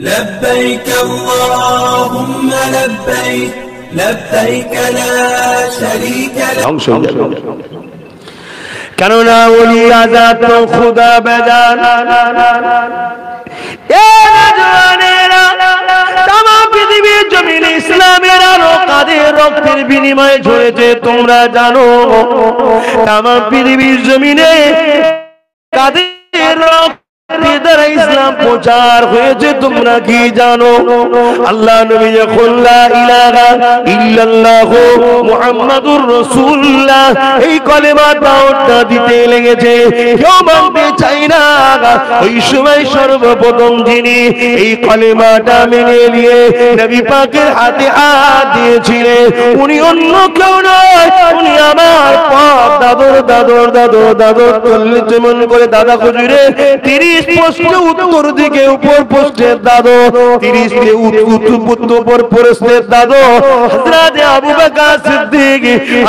لبيك اللهم لبيك لبيك لا شريك لك কেননা ওলি আজাদ তো খুদা বেজান তামাম পৃথিবীর জমিনে ইসলামের আলো কাদের রক্তের বিনিময়ে ঝরেছে তোমরা জানো। তামাম পৃথিবীর জমিনে কাদের রক্ত দ্বারা ইসলাম প্রচার হয়েছে তোমরা কি জানো? আল্লাহ নবী যখন লা ইলাহা ইল্লাল্লাহ মুহাম্মাদুর রাসূলুল্লাহ এই কলেমা দাওয়াতটা দিতে লেগেছে, কেউ মানতে চায় না। ওই সময় সর্বপ্রথম যিনি এই কলেমাটা মেনে নিয়ে নবী পাকের হাতে হাত দিয়েছিলেন উনি অন্য কেউ নয়, উনি আমার পাক দাদর দাদর দাদর দাদর চল্লিশ যেমন করে দাদা খুজুরে 30 পোস্টে উত্তর দিকে উপর পোস্টের দাদু, 30 কে উপর পোস্টের দাদু হযরত আবু বকর সিদ্দিক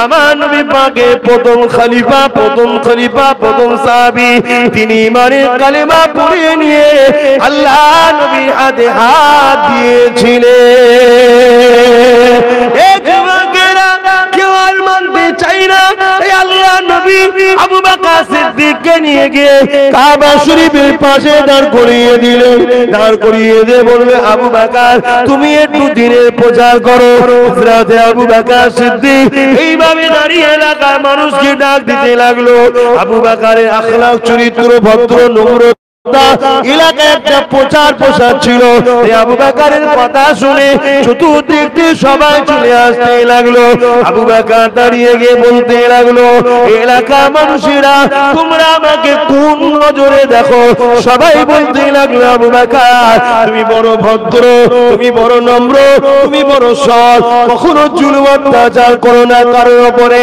আমার নবী পাকের প্রথম খলিফা প্রথম সাহাবী। তিনি ইমানের কালেমা পড়ে নিয়ে আল্লাহ নবীর হাতে হাত দিয়েছিলেন। কেউ আর মানতে চাই না। আল্লাহ নবী আবু বকর সিদ্দিককে নিয়ে গিয়ে কাবা শরীফের পাশে দাঁড় করিয়ে দিলেন। দাঁড় করিয়ে দিয়ে বলবে আবু বকর তুমি একটু দিনের প্রচার করো। হযরত আবু বকর সিদ্দিক এইভাবে দাঁড়িয়ে এলাকার মানুষকে ডাক দিতে লাগলো। আবু বকরের আখলাক চরিত্র ভদ্র নম্র এলাকায় একটা প্রচার ছিল। আবু বকরের কথা শুনে চতুর্দিক থেকে সবাই চলে আসতে লাগলো। আবু বকর দাঁড়িয়ে গিয়ে বলতে লাগলো এলাকার মানুষেরা তোমরা আমাকে কোন নজরে দেখো? সবাই বলতে লাগলো আবু বকর তুমি বড় ভদ্র, তুমি বড় নম্র, তুমি বড় সৎ, কখনো জুলুম অত্যাচার করো না কারোর উপরে।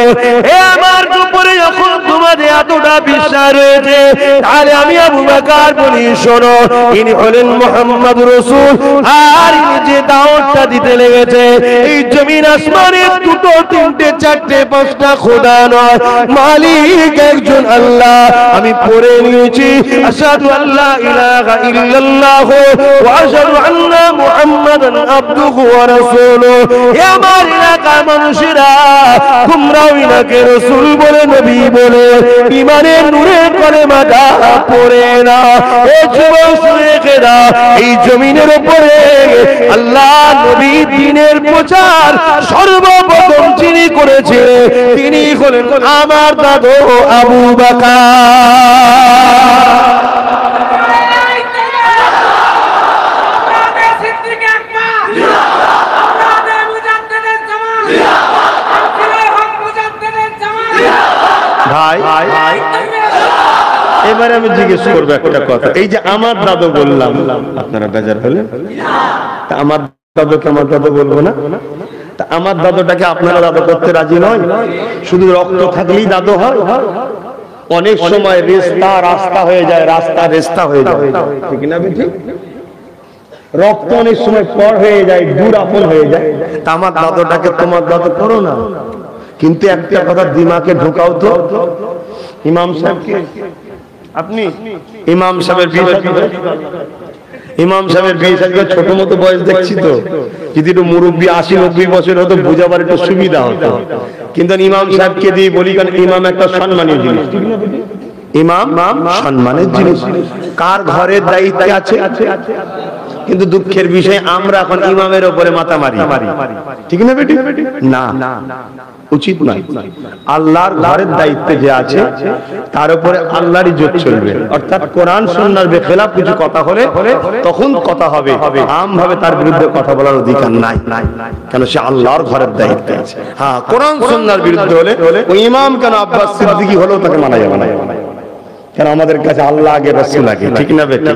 আমার উপরে যখন তোমাদের এতটা বিশ্বাস রয়েছে তাহলে আমি আবু বকর বলি শোনো ইনি হলেন মুহাম্মদ রাসূল। আর ইনি যে দাওয়াতটা দিতে লেগেছে এই জমিন আসমানের দুটো তিনটে চারটে পাঁচটা খোদা নয়, মালিক একজন আল্লাহ। আমি পড়ে নিয়েছি আশহাদু আল্লা ইলাহা ইল্লাল্লাহ ওয়া আশহাদু আন্না মুহাম্মাদান আবদুহু ওয়া রাসূলুহু। হে আমার এলাকার মানুষেরা তোমরাও ইনাকে রাসূল বলে নবী বলে ঈমানের নূরের কলেমাটা পড়ে না। এই জমিনের উপরে আল্লাহ নবী দ্বীনের প্রচার সর্বপ্রথম যিনি করেছিলেন তিনি হলেন আমার দাদু আবু বকর। ভাই এবারে আমি জিজ্ঞেস করবো একটা কথা, এই যে আমার দাদু বললাম আপনারা বেজার হলেন? তা আমার দাদুকে আমার দাদু বলবো না? তা আমার দাদুটাকে আপনারা দাদু করতে রাজি নয়? শুধু রক্ত থাকলেই দাদু হয়? অনেক সময় রাস্তা হয়ে যায়, রাস্তা রেস্তা হয়ে যায়, ঠিক না? ঠিক রক্ত অনেক সময় পর হয়ে যায়, দূর আপন হয়ে যায়। তা আমার দাদুটাকে তোমার দাদু করো না। কিন্তু একটা কথা দিমাগে ঢোকাও তো, ইমাম সাহেবকে আপনি ইমাম সাহেবের বিয়ে ছোট মতো বয়স দেখছি তো, যদি একটু মুরব্বী 80-90 বছর হতো বুঝাবার একটু সুবিধা হতো। কিন্তু ইমাম সাহেবকে দিয়ে বলি কারণ ইমাম একটা সম্মানীয় জিনিস, ইমাম সম্মানের জিনিস। কার ঘরের দায়িত্বে আছে? কিন্তু দুঃখের বিষয় আমরা এখন ইমামের উপরে মাথা মারি, ঠিক না বেটি? না, উচিত নয়। আল্লাহর ঘরের দায়িত্বে যে আছে তার উপরে আল্লাহরই জোর চলবে। অর্থাৎ কোরআন সুন্নাহর বেখেলাফ কিছু কথা হলে তখন কথা হবে, আমভাবে তার বিরুদ্ধে কথা বলার অধিকার নাই, কেন সে আল্লাহর ঘরের দায়িত্বে আছে। হ্যাঁ, কোরআন সুন্নাহর বিরুদ্ধে হলে ওই ইমাম কেন আব্বাস সিদ্দিকী হলেও তাকে মানা যাবে না, কারণ আমাদের কাছে আল্লাহ আগে রাসূল আগে, ঠিক না বেটা?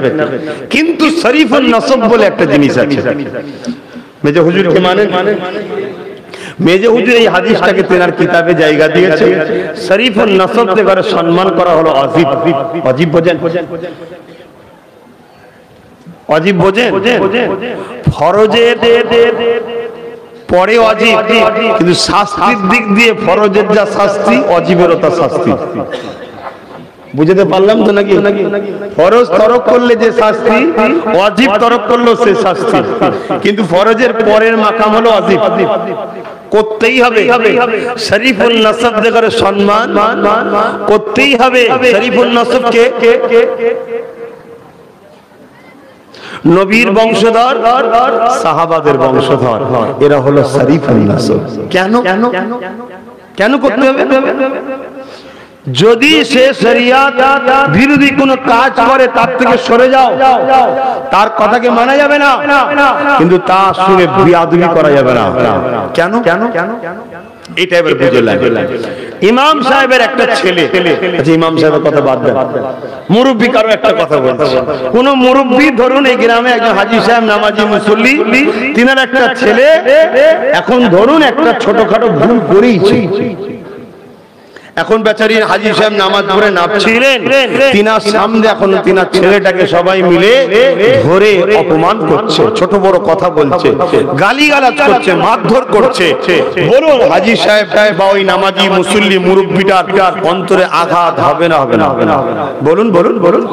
কিন্তু শরীফুন নসব বলে একটা জিনিস আছে। মেজে হুজুরকে মানে মেজে হুজুর এই হাদিসটাকে তেনার কিতাবে জায়গা দিয়েছে। শরীফুন নসব তে করে সম্মান করা হলো অজিব। অজিব বোঝেন? অজিব বোঝেন? ফরজের পরে অজিব, কিন্তু শাস্তির দিক দিয়ে ফরজের যা শাস্তি অজিবেরও তা শাস্তি। বুঝতে পারলাম তো নাকি? ফরজ তরক করলে যে শাস্তি, ওয়াজিব তরক করলেও সে শাস্তি, কিন্তু ফরজের পরের মাকাম হলো ওয়াজিব, করতেই হবে। শরীফুল নসব দেখে সম্মান করতেই হবে। শরীফুল নসবকে নবীর বংশধর, সাহাবাদের বংশধর, এরা হলো শরীফুল নসব। কেন কেন করতে হবে? যদি সে শরিয়াত বিরোধী কোনো কাজ করে তার থেকে সরে যাও, তার কথাকে মানা যাবে না, কিন্তু তার সঙ্গে বিয়াদবি করা যাবে না। কেন? এটা এবার বুঝে লাগে। ইমাম সাহেবের একটা ছেলে, আচ্ছা ইমাম সাহেবের কথা বাদ দেন, মুরব্বী কারো একটা কথা বলছে। কোন মুরব্বী ধরুন এই গ্রামে একজন হাজী সাহেব নামাজি মুসল্লি, তিনার একটা ছেলে এখন ধরুন একটা ছোটখাটো ভুল করেইছে। এখন বেচারি হাজী সাহেব নামাজ পড়ে নামছিলেন, তিনার সামনে এখন তিনার ছেলেটাকে সবাই মিলে ধরে অপমান করছে, ছোট বড় কথা বলছে, গালিগালাজ করছে, মারধর করছে। বলুন হাজী সাহেব বা ওই নামাজি মুসল্লি মুরব্বিটার অন্তরে আঘাত হবে না? হবে না? বলুন বলুন বলুন।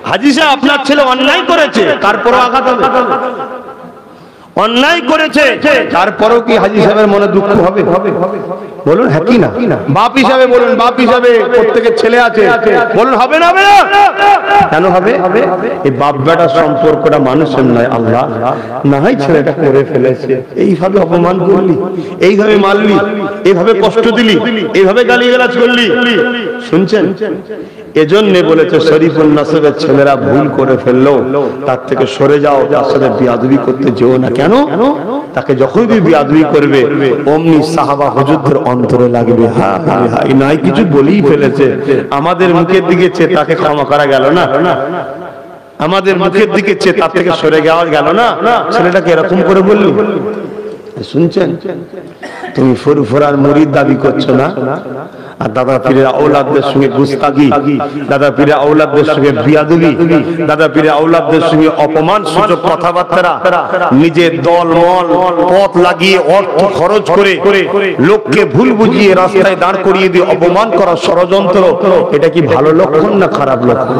হাজী সাহেব আপনার ছেলে অন্যায় করেছে, তারপরও আঘাত হবে? অন্যায় করেছে তারপরেও কি হাজী সাহেবের মনে দুঃখ হবে? বলুন হ্যাঁ কি না? বাপ হিসাবে বলুন, বাপ হিসাবে প্রত্যেকের ছেলে আছে, বলুন হবে না? হবে না? কেন হবে? এই বাপ বেটার সম্পর্কটা মানুষের নয়, আল্লাহ না হয় ছেলেটা করে ফেলেছে, এইভাবে অপমান করলি, এইভাবে মারলি, এইভাবে কষ্ট দিলি, এইভাবে গালিগালাজ করলি। শুনছেন? এজন্য বলেছে শরীফুল নসবের ছেলেরা ভুল করে ফেললো, তার থেকে সরে যাও, তার সাথে বিয়াদবি করতে যেও না। কেন? তাকে যখনই বিয়াদবি করবে অমনি সাহাবা হুজুরদের অন্তরে লাগবে, হ্যাঁ নাই কিছু বলেই ফেলেছে, আমাদের মুখের দিকে চেয়ে তাকে ক্ষমা করা গেল না, আমাদের মুখের দিকে চেয়ে তার থেকে সরে যাওয়া গেল না, ছেলেটাকে এরকম করে বললি। শুনছেন? তুমি ফুরফুরার মুরিদ দাবি করছো না, আর দাদা পীরের আওলাদদের সঙ্গে গুস্তাগি, দাদা পীরের আওলাদদের সঙ্গে বিয়াদবি, দাদা পীরের আওলাদদের সঙ্গে অপমান সূচক কথাবার্তা, নিজের দল মল পথ লাগিয়ে অর্থ খরচ করে লোককে ভুল বুঝিয়ে রাস্তায় দাঁড় করিয়ে দিয়ে অপমান করার ষড়যন্ত্র, এটা কি ভালো লক্ষণ না খারাপ লক্ষণ?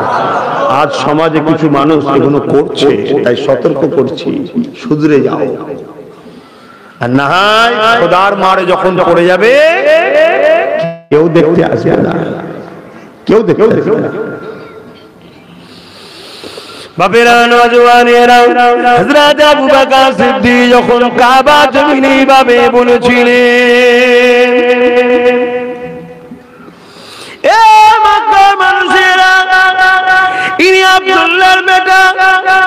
আজ সমাজে কিছু মানুষ এগুলো করছে, তাই সতর্ক করছি, শুধরে যাও। আর না হয় খোদার মারে যখন পড়ে যাবে কেউ দেখতে আসবে না, কেউ দেখতে আসবে না। বাপেরা নওজওয়ানেরা, হযরত আবু বকর সিদ্দিক যখন কাবা জমিনে ভাবে বলেছিলেন, এ মক্কার মানুষেরা, ইনি আব্দুল্লাহর বেটা,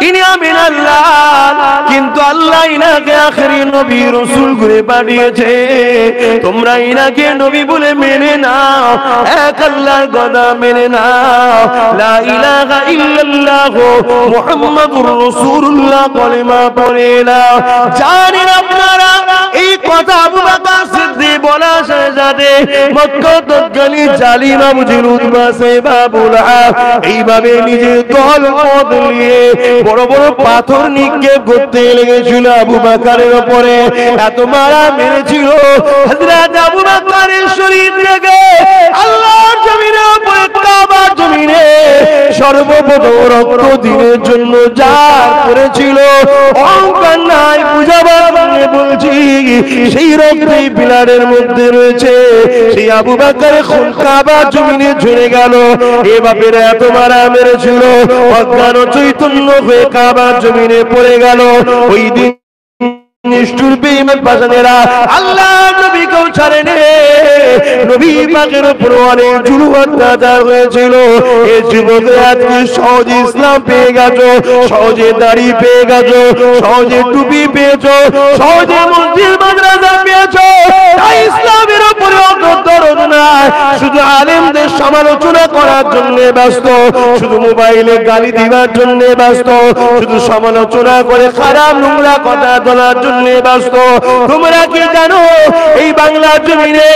ইনি আমিনার লাল, কিন্তু আল্লাহ ইনাকে আখেরি নবী রাসূল করে পাঠিয়েছে, তোমরা ইনাকে নবী বলে মেনে নাও, এক আল্লাহর কথা মেনে নাও, লা ইলাহা ইল্লাল্লাহ মুহাম্মাদুর রাসূলুল্লাহ কলিমা পড়ে নাও। জানেন আপনারা এই কথা আবু বকর সিদ্দিক বলা সাথে মক্কা তৎকালী জালিম আবু জিল উতবা সাইবা বুলহা এইভাবে নিজের দল মত নিয়ে বড় বড় পাথর নিক্ষেপ করতে লেগেছিল আবু বকরের উপরে, এত মারা মেরেছিল হযরত আবু বকরের শরীর থেকে আল্লাহর জমিনের উপরে কাবার জমিনে সর্বপ্রথম রক্ত দিনের জন্য যা করেছিল অহংকার নাই, বুঝাবার জন্য বলছি, সেই রক্তই পিলারের মধ্যে রয়েছে, সেই আবু বকরের খুন কাবার জমিনে ঝরে গেল। এ বাপের এত মারা মেরেছিল অজ্ঞান চৈতন্য হয়ে কাবার জমিনে পড়ে গেল। ওই দিন নিষ্ঠুর বেঈমান বাজানেরা আল্লাহ নবীকেও ছাড়েনি, নবী পাকের উপর অনেক জুলুম অত্যাচার হয়েছিল। এই যুবকরা আজকে সহজে ইসলাম পেয়ে গেছো, সহজে দাড়ি পেয়ে গেছো, সহজে টুপি পেয়েছো, সহজে মসজিদ মাদ্রাসা পেয়েছো, তাই ইসলামের উপরে অত দরদ নাই, শুধু আলেমদের সমালোচনা করার জন্য ব্যস্ত, শুধু মোবাইলে গালি দিবার জন্য ব্যস্ত, শুধু সমালোচনা করে খারাপ নোংরা কথা বলার জন্য জন্য ব্যস্ত। তোমরা কি জানো এই বাংলার জমিনে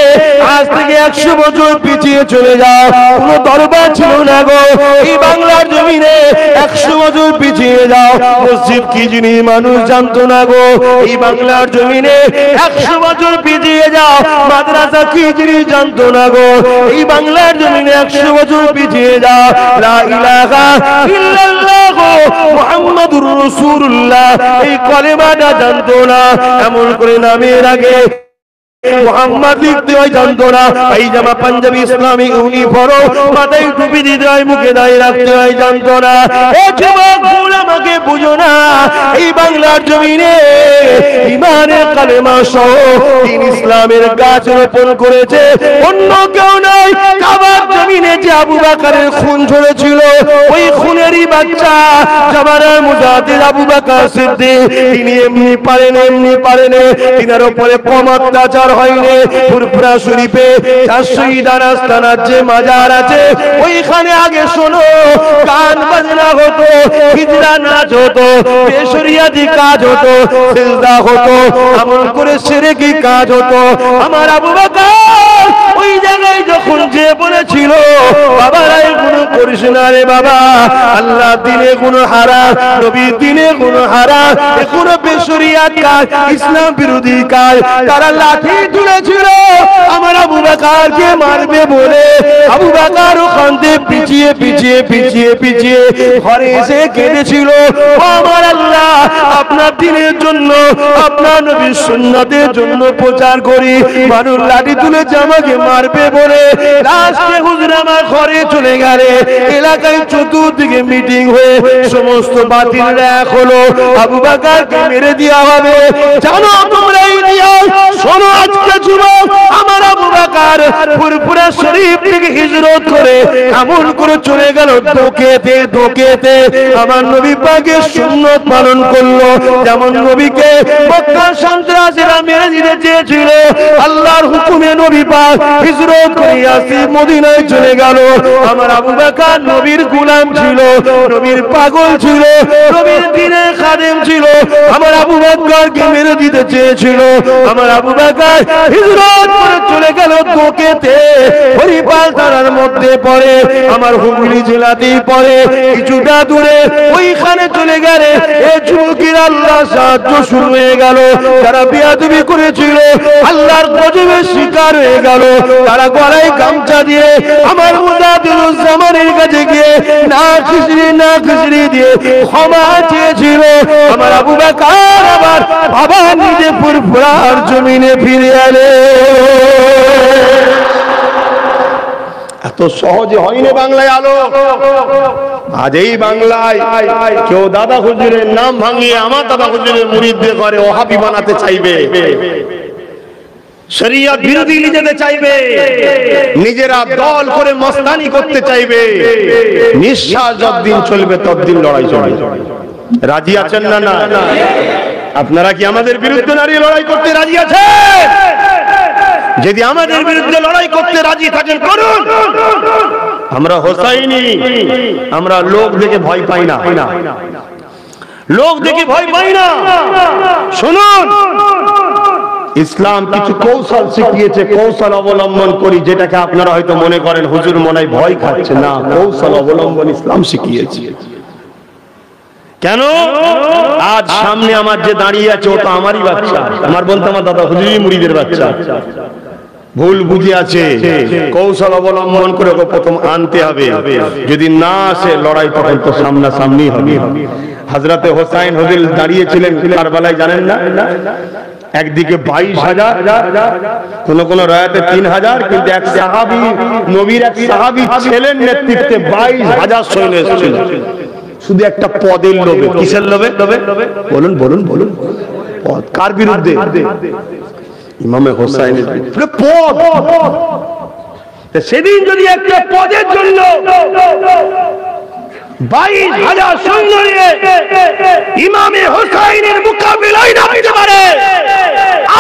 আজ থেকে 100 বছর পিছিয়ে চলে যাও, কোনো দরবার ছিল না গো। এই বাংলার জমিনে 100 বছর পিছিয়ে যাও, মসজিদ কি জিনিস মানুষ জানতো না গো। এই বাংলার জমিনে 100 বছর পিছিয়ে যাও, মাদ্রাসা কি জিনিস জানতো না গো। এই বাংলার জমিনে 100 বছর পিছিয়ে যাও, লা ইলাহা ইল্লাল্লাহ মুহাম্মাদুর রাসূলুল্লাহ এই কলেমাটা জানতো না। এমন করে নামের আগে মোহাম্মদ লিখতে হয় জানতো না, পায়জামা পাঞ্জাবি ইসলামী ইউনিফর্ম মাথায় টুপি দিতে হয়, মুখে দাঁড়িয়ে রাখতে হয় জানতো না। ও যুবক ভুল আমাকে বুঝো না, এই বাংলার জমিনে ইমানের কালেমা সহ দ্বীন ইসলামের গাছ রোপণ করেছে অন্য কেউ নয়। কাবার জমিনে যে আবু বকরের খুন ঝরেছিল, ওই খুনেরই বাচ্চা জামানার মুজাহিদ আবু বকর সিদ্দিক, তিনি এমনি পারেন তিনার উপরে কম অত্যাচার হয়নি। ফুরফুরা শরীফে 4 শহীদার আস্তানার যে মাজার আছে, ওইখানে আগে শোনো গান বাজনা হতো, হিজরা নাচ হতো, বেশরিয়াতি কাজ হতো, সিজদা হতো, আমল করে শিরকি কাজ হতো। আমার আবু বকর ওই জায়গায় যখন যে বলেছিল বাবারা এগুলো করিস না রে বাবা, আল্লাহ দিনে গুণ হারাম, নবী দিনে গুণ হারাম, এগুলো বেশরিয়াত কাজ, ইসলাম বিরোধী কাজ, তারা লাঠি তুলেছিল আমার আবু বকরকে মারবে বলে। আবু বকর ওখান থেকে পিছিয়ে ঘরে এসে কেঁদেছিল, আমার আল্লাহ আপনার দিনের জন্য, আপনার নবীর সুন্নাতের জন্য প্রচার করি, মানুষ লাঠি তুলেছে আমাকে মারবে বলে। লাস্টে হুজুর আমার ঘরে চলে গেলে, এলাকায় চতুর্দিকে মিটিং হয়ে সমস্ত বাতিলরা এক হলো, আবু বকরকে মেরে দেওয়া হবে। জানো তোমরা এই ইতিহাস শোনো, আজকে যুবক আমার আবু বকর ফুরফুরা শরীফ থেকে হিজরত করে এমন করে চলে গেল ধোঁকেতে আমার নবী পাকের সুন্নাত পালন করলো। যেমন নবীকে মক্কার সন্ত্রাসীরা মেরে দিতে চেয়েছিল, আল্লাহর হুকুমে নবী পাক হিজরত করে ইয়াসরিব মদিনায় চলে গেল। আমার আবু বকর নবীর গোলাম ছিল, নবীর পাগল ছিল, নবীর দ্বীনের খাদেম ছিল। আমার আবু বকরকে মেরে দিতে চেয়েছিল, আমার আবু বকর হিজরত করে চলে গেল ধোঁকেতে, হরিপাল থানার মধ্যে পড়ে, আমার হুগলি জেলাতেই পড়ে, কিছুটা দূরে ওইখানে চলে গেলে এই যুবকের আল্লাহ সাহায্য শুরু হয়ে গেল। যারা বিয়াদবি করেছিল আল্লাহর গজবের শিকার হয়ে গেল। তারা গলায় গামছা দিয়ে আমার মুজাহিদুজ্জামানের কাছে গিয়ে না খিচড়ি দিয়ে ক্ষমা চেয়েছিল। আমার আবু বকর আবার বাবা নিজে ফুরফুরার জমিনে ফিরে এলে। এত সহজে হয়নি বাংলায় আলো। আজ এই বাংলায় কেউ দাদা হুজুরের নাম ভাঙিয়ে আমার দাদা হুজুরের মুরিদদের করে ওহাবি বানাতে চাইবে, শরিয়ত বিরোধী যেতে চাইবে, নিজেরা দল করে মস্তানি করতে চাইবে। নিঃশ্বাস যতদিন চলবে ততদিন লড়াই চলবে। রাজি আছেন না? না আপনারা কি আমাদের বিরুদ্ধে দাঁড়িয়ে লড়াই করতে রাজি আছেন? যদি আমাদের বিরুদ্ধে লড়াই করতে রাজি থাকেন করুন। আমরা হোসাইনি, আমরা লোক দেখে ভয় পাই না, লোক দেখে ভয় পাই না। শুনুন, ইসলাম কিছু কৌশল শিখিয়েছে, কৌশল অবলম্বন করি, যেটাকে আপনারা হয়তো মনে করেন হুজুর মনে হয় ভয় খাচ্ছে, না, কৌশল অবলম্বন ইসলাম শিখিয়েছে। কেন? আজ সামনে আমার যে দাঁড়িয়ে আছে ও তো আমারই বাচ্চা, আমার বলতে আমার দাদা হুজুরই মুরিদের বাচ্চা। ভুল বুঝে আছে, কৌশল অবলম্বন করে ওকে প্রথম আনতে হবে। যদি না আসে লড়াই তখন তো সামনাসামনি হবে। হযরতে হোসাইন হুজুর দাঁড়িয়েছিলেন কারবালায়, জানেন না? একদিকে 22,000, কোন রায়াতে 3,000, কিন্তু এক সাহাবী, নবীর এক সাহাবী ছেলের নেতৃত্বে 22,000 সৈন্য এসেছিল, শুধু একটা পদের লোভে। কিসের লোভে? বলুন বলুন বলুন। পদ। কার বিরুদ্ধে? ইমামে হোসাইনের বিরুদ্ধে। পদ। সেদিন যদি একটা পদের জন্য 22,000 সৈন্য নিয়ে ইমামে হোসাইনের মোকাবিলায় নামতে পারে,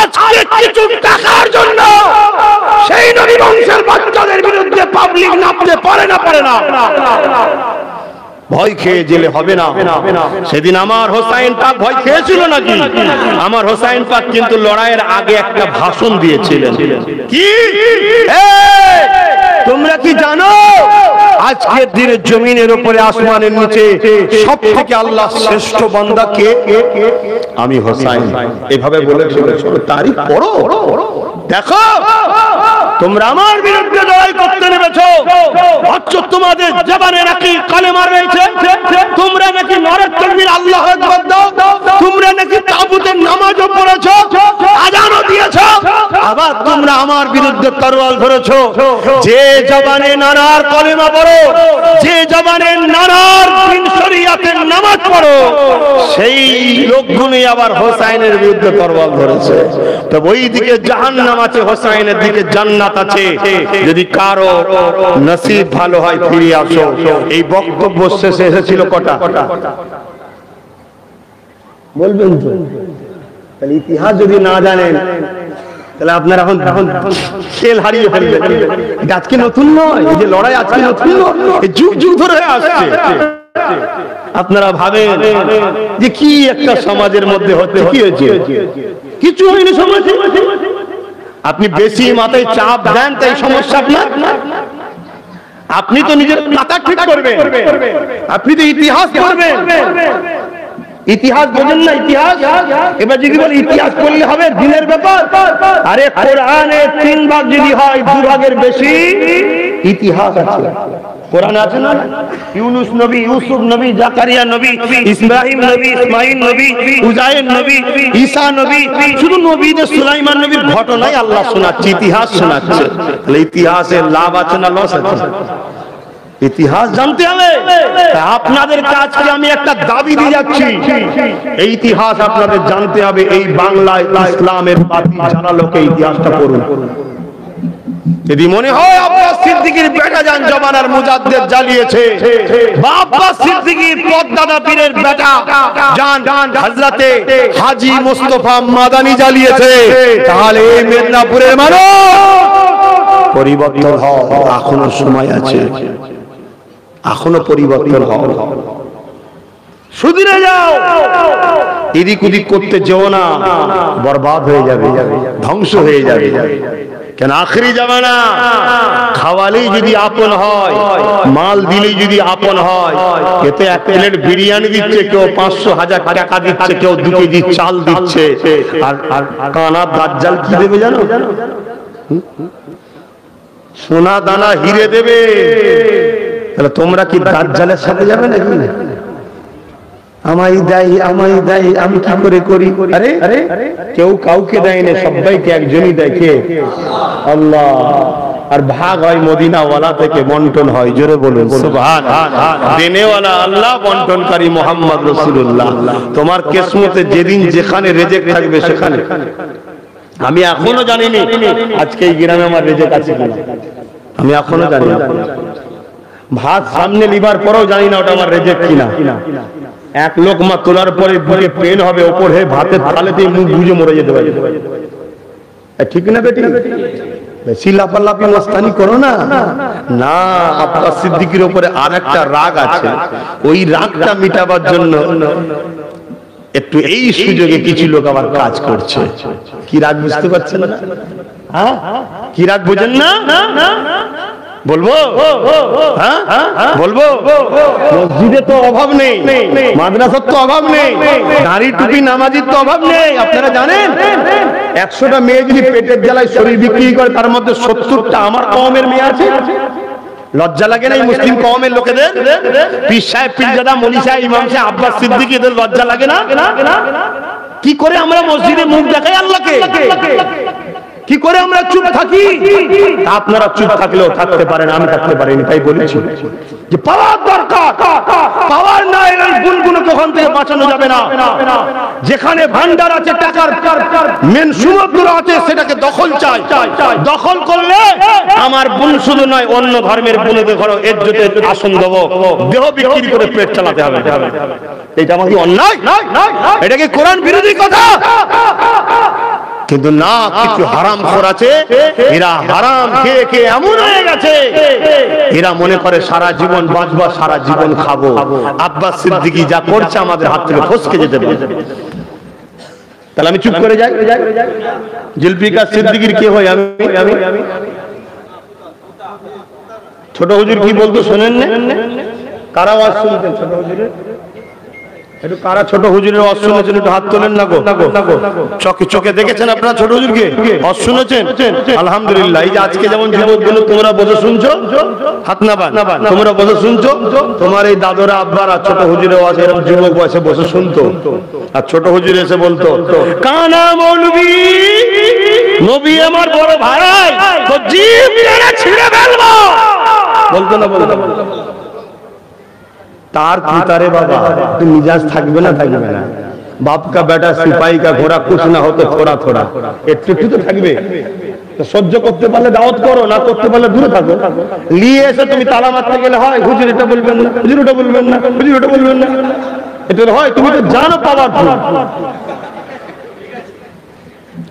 আজকে কিছু টাকার জন্য সেই নবী বংশের বাচ্চাদের বিরুদ্ধে পাবলিক নামতে পারে না? ভয় খেয়ে জেলে হবে না। সেদিন আমার হোসাইন পাক ভয় খেয়েছিল নাকি? আমার হোসাইন পাক কিন্তু লড়াইয়ের আগে একটা ভাষণ দিয়েছিলেন। কি তোমরা কি জানো আজকের দিনে জমিনের উপরে আসমানের নিচে সব থেকে আল্লাহ শ্রেষ্ঠ বান্দা কে? আমি হোসাইন। এভাবে বলেছিল। তারিখ পড়ো, দেখো তোমরা আমার বিরুদ্ধে লড়াই করতে নেমেছো, অথচ তোমাদের জবানে নাকি কালেমা রয়েছে, তোমরা নাকি নারে তাকবীর আল্লাহু আকবার দাও, তোমরা নাকি তাগুতের নামাজও পড়েছো, আযানও দিয়েছো, আবার তোমরা আমার বিরুদ্ধে তরোয়াল ধরেছো। যে জবানে নারার কালেমা পড়ো, যে জবানে নারার দিন শরীয়তের নামাজ পড়ো, সেই লোকগুলো আবার হোসাইনের বিরুদ্ধে তরোয়াল ধরেছে। তো ওই দিকে জাহান্নাম আছে, হোসাইনের দিকে জান্নাত আছে। যদি কারো নসিব ভালো হয় ফিরে আসো। এই বক্তব্য শেষে এসেছিল কটা? বলবেন তো? তাহলে ইতিহাস যদি না জানেন তাহলে আপনারা এখন খেল হারিয়ে ফেলবেন। এটা আজকে নতুন নয়, এই যে লড়াই আজকে নতুন নয়, যুগ যুগ ধরে আসছে। আপনারা ভাবেন যে কি একটা সমাজের মধ্যে হতে কি হয়েছে? কিছু হয়নি সমাজে। আপনি বেশি মাথায় চাপ দেন তাই সমস্যা আপনার। আপনি তো নিজের মাথা ঠিক করবেন, আপনি তো ইতিহাস করবেন। ইতিহাস বোঝেন না? ইতিহাস এবার যদি বলে ইতিহাস করলে হবে দিনের ব্যাপার। আরে কোরআনে 3 ভাগ যদি হয় 2 ভাগের বেশি ইতিহাস আছে। কোরআনে আছে না? ইউনুস নবী, ইউসুফ নবী, জাকারিয়া নবী, ইব্রাহিম নবী, ইসমাইল নবী, উজাইর নবী, ঈসা নবী, শুধু নবীদের সুলাইমান নবীর ঘটনাই আল্লাহ শোনাচ্ছে, ইতিহাস শোনাচ্ছে। তাহলে ইতিহাসের লাভ আছে না লস আছে? ইতিহাস জানতে হবে। আপনাদের কাছে আমি একটা দাবি দিয়ে যাচ্ছি, এই ইতিহাস আপনাদের জানতে হবে। এই বাংলায় ইসলামের বাতি জ্বালালোকে ইতিহাসটা পড়ুন। যদি মনে হয় আব্বাস সিদ্দিকীর বেটা জান জমানার মুজাদ্দিদ জ্বালিয়েছে, বা আব্বাস সিদ্দিকীর পদ্মাদা পীরের বেটা জান হযরতে হাজী মুস্তাফা মাদানী জ্বালিয়েছে, তাহলে এই মেদিনীপুরের মানুষ পরিবর্তন হও, এখনো সময় আছে, এখনো পরিবর্তন হও। সুদিনে যাও, এদিক ওদিক করতে যেও না, বরবাদ হয়ে যাবে, ধ্বংস হয়ে যাবে। কেন আখেরি জামানা, খাওয়ালেই যদি আপন হয়, মাল দিলেই যদি আপন হয়, এতে 1 প্লেট বিরিয়ানি দিচ্ছে, কেউ 500,000 টাকা দিচ্ছে, কেউ 2 কেজি চাল দিচ্ছে, আর কানা দাজ্জাল কি দেবে জানো? সোনা দানা হিরে দেবে। তাহলে তোমরা কি দাজ্জালের সাথে যাবে নাকি? আমাই দেয়, আমাই দেয়, আমি কি করে করি? আরে কেউ কাউকে দেয় না, সবাইকে একজনই দেখে, আল্লাহ। আর ভাগ হয় মদিনাওয়ালা থেকে, বন্টন হয়। জোরে বলুন সুবহানাল্লাহ। দেনেওয়ালা আল্লাহ, বন্টনকারী মুহাম্মদ রাসূলুল্লাহ। তোমার কিসমতে যেদিন যেখানে রিজিক থাকবে সেখানে। আমি এখনো জানিনি আজকে এই গ্রামে আমার রিজিক আছে কিনা, আমি এখনো জানি না। ভাত সামনে লিবার পরেও জানি না ওটা আমার রিজিক কিনা। 1 লোকমা তোলার পরে বুকে পেন হবে, ওপর হয়ে ভাতের থালাতেই মুখ বুজে মরে যেতে পারে। ঠিক না বেটি? বেশি লাফালাফি মস্তানি করো না। না, আব্বাস সিদ্দিকীর উপরে আরেকটা রাগ আছে, ওই রাগটা মিটাবার জন্য একটু এই সুযোগে কিছু লোক আবার কাজ করছে। কি রাগ বুঝতে পারছেন না? হ্যাঁ, কি রাগ বুঝেন না? বলবো? হ্যাঁ বলবো। মসজিদে তো অভাব নেই, মাদ্রাসার তো অভাব নেই, দাড়ি টুপি নামাজির তো অভাব নেই। আপনারা জানেন 100টা মেয়ে যদি পেটের জ্বালায় শরীর বিক্রি করে, তার মধ্যে 70টা আমার কওমের মেয়ে আছে। লজ্জা লাগে না এই মুসলিম কওমের লোকেদের? পীর সাহেব, পীরজাদা, মনি সাহেব, ইমাম সাহেব, আব্বাস সিদ্দিকী, এদের লজ্জা লাগে না? কি করে আমরা মসজিদে মুখ দেখাই আল্লাহকে? কি করে আমরা চুপ থাকি? আপনারা চুপ থাকলেও থাকতে পারেন, আমি থাকতে পারিনি, তাই বলেছি যে পাওয়ার দরকার। পাওয়ার না এলে গুনগুনকে ওখান থেকে বাঁচানো যাবে না। যেখানে ভান্ডার আছে, টাকার মেন সমুদ্র আছে, সেটাকে দখল চাই। দখল করলে আমার বোন শুধু নয়, অন্য ধর্মের বোনদের ঘরে ইজ্জতের আসন দেবো, দেহ বিক্রি করে পেট চালাতে হবে। এটা আমাকে অন্যায়, এটা কি কোরআন বিরোধী কথা? কিন্তু না, কিছু হারামখোর আছে, এরা হারাম খেয়ে খেয়ে এমন হয়ে গেছে, এরা মনে করে সারা জীবন বাঁচবো, সারা জীবন খাবো। আব্বাস সিদ্দিকী যা করছে আমাদের হাত থেকে ফসকে যেতে পারে। তাহলে আমি চুপ করে যাই? জুলফিকার সিদ্দিকীর কে হয় আমি? ছোট হুজুর কি বলতো শোনেন না? কারা ওয়াজ শুনতেন ছোট হুজুরের? একটু কারা ছোট হুজুরের ওয়াজ শুনেছেন একটু হাত তোলেন না গো। চোখে চোখে দেখেছেন আপনারা ছোট হুজুরকে? ওয়াজ শুনেছেন? আলহামদুলিল্লাহ। এই যে আজকে যেমন যুবকগুলো তোমরা বসে শুনছো, হাত না বান, তোমরা বসে শুনছো, তোমার এই দাদরা আব্বারা ছোট হুজুরের ওয়াজ এরকম যুবক বসে বসে শুনতো, আর ছোট হুজুর এসে বলতো কানা মৌলভী নবী আমার বড় ভাই, তো জিভ মেরে ছিঁড়ে ফেলবো, বলতো না? বলতো। तार पितारे बाबा तो मिजाज থাকবে না থাকবে না बाप का बेटा सिपाही का घोड़ा कुछ ना हो तो थोड़ा थोड़ा একটু তো থাকবে তো সহ্য করতে পারলে দাওয়াত করো না করতে পারলে দূরে থাকো নিয়ে এসে তুমি তালা মারতে গেলে হয় হুজুর এটা বলবেন না হুজুর ওটা বলবেন না হুজুর ওটা বলবেন না এটা হয় তুমি তো জানো পাওয়ারফুল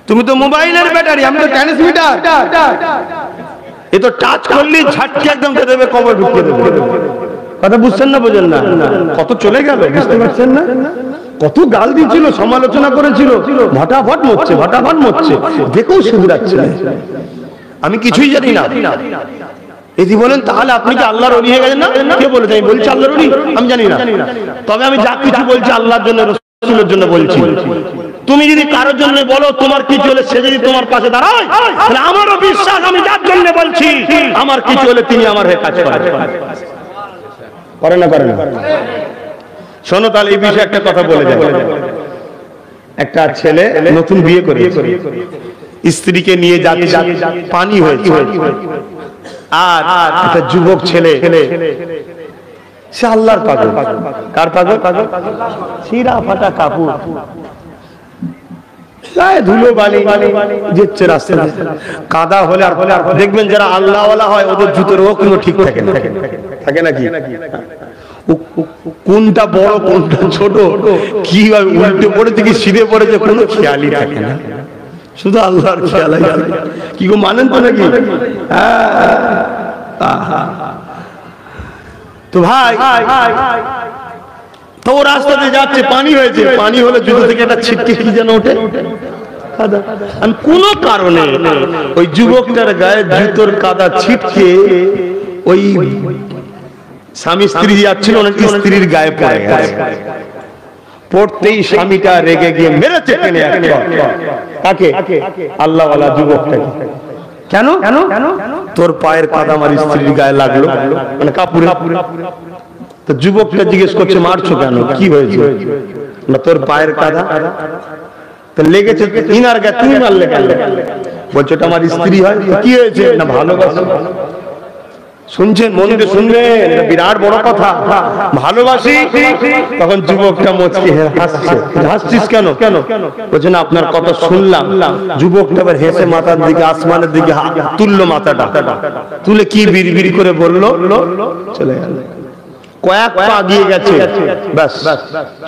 তুমি তো মোবাইলের ব্যাটারি আমি তো ট্রান্সমিটার এ তো টাচ করলে ঝটকে একদম কে দেবে কবর ঢুকিয়ে দেবে কথা বুঝছেন না বোঝেন না কত চলে গেল বুঝতে পারছেন না কত গাল দিয়েছিল সমালোচনা করেছিল ফটাফট মরছে দেখেও শুধরাচ্ছে আমি কিছুই জানি না এদি বলেন তাহলে আপনি কি আল্লাহর ওলি হয়ে গেছেন না কে বলেছে আমি বলছি আল্লাহর ওলি আমি জানি না তবে আমি যা কিছু বলছি আল্লাহর জন্য রাসূলের জন্য বলছি তুমি যদি কারোর জন্য বলো তোমার কিছু হলে সে যদি তোমার পাশে দাঁড়ায় তাহলে আমারও বিশ্বাস আমি যার জন্য বলছি আমার কিছু হলে তিনি আমার হয়ে কাজ করেন করে না শোনো তাহলে এই বিষয়ে একটা কথা বলে যাই একটা ছেলে নতুন বিয়ে করে স্ত্রীকে নিয়ে যাচ্ছে পানি হয়েছে আর একটা যুবক ছেলে সে আল্লাহর পাগল কার পাগল ছিঁড়া ফাটা কাপড় গায়ে ধুলো বালি যেচ্ছে রাস্তা কাদা হলে আর দেখবেন যারা আল্লাহ ওয়ালা হয় ওদের জুতোর ও কোনো ঠিক থাকে নাকি কোনটা বড় কোনটা ছোট কি উল্টে পড়েছে কি সিধে পড়েছে কোনো খেয়ালই থাকে না শুধু আল্লাহর খেয়াল কি গো মানেন তো নাকি তো ভাই তো রাস্তাতে যাচ্ছে পানি হয়েছে পানি হলে জুতো থেকে একটা ছিটকে কি যেন ওঠে কোন কারণে ওই যুবকটার গায়ে জুতোর কাদা ছিটকে ওই স্বামী স্ত্রী যাচ্ছিল নাকি স্ত্রীর গায়ে পড়ে গেছে পড়তেই স্বামীটা রেগে গিয়ে মেরেছে টেনে কাকে আল্লাহ ওয়ালা যুবকটাকে কেন তোর পায়ের কাদা আমার স্ত্রীর গায়ে লাগলো মানে কাপুরে তো যুবকটা জিজ্ঞেস করছে মারছো কেন কি হয়েছে না তোর পায়ের কাদা তো লেগেছে ইনার গায়ে তুমি মারলে কেন বলছো এটা আমার স্ত্রী হয় কি হয়েছে না ভালোবাসো শুনছেন মন দিয়ে শুনবেন এটা বিরাট বড় কথা ভালোবাসি তখন যুবকটা মুচকি হাসছে হাসছিস কেন বলছে না আপনার কথা শুনলাম যুবকটা আবার হেসে মাথার দিকে আসমানের দিকে তুললো মাথাটা তুলে কি বিড়বিড় করে বললো চলে গেল কয়েক পা এগিয়ে গেছে ব্যাস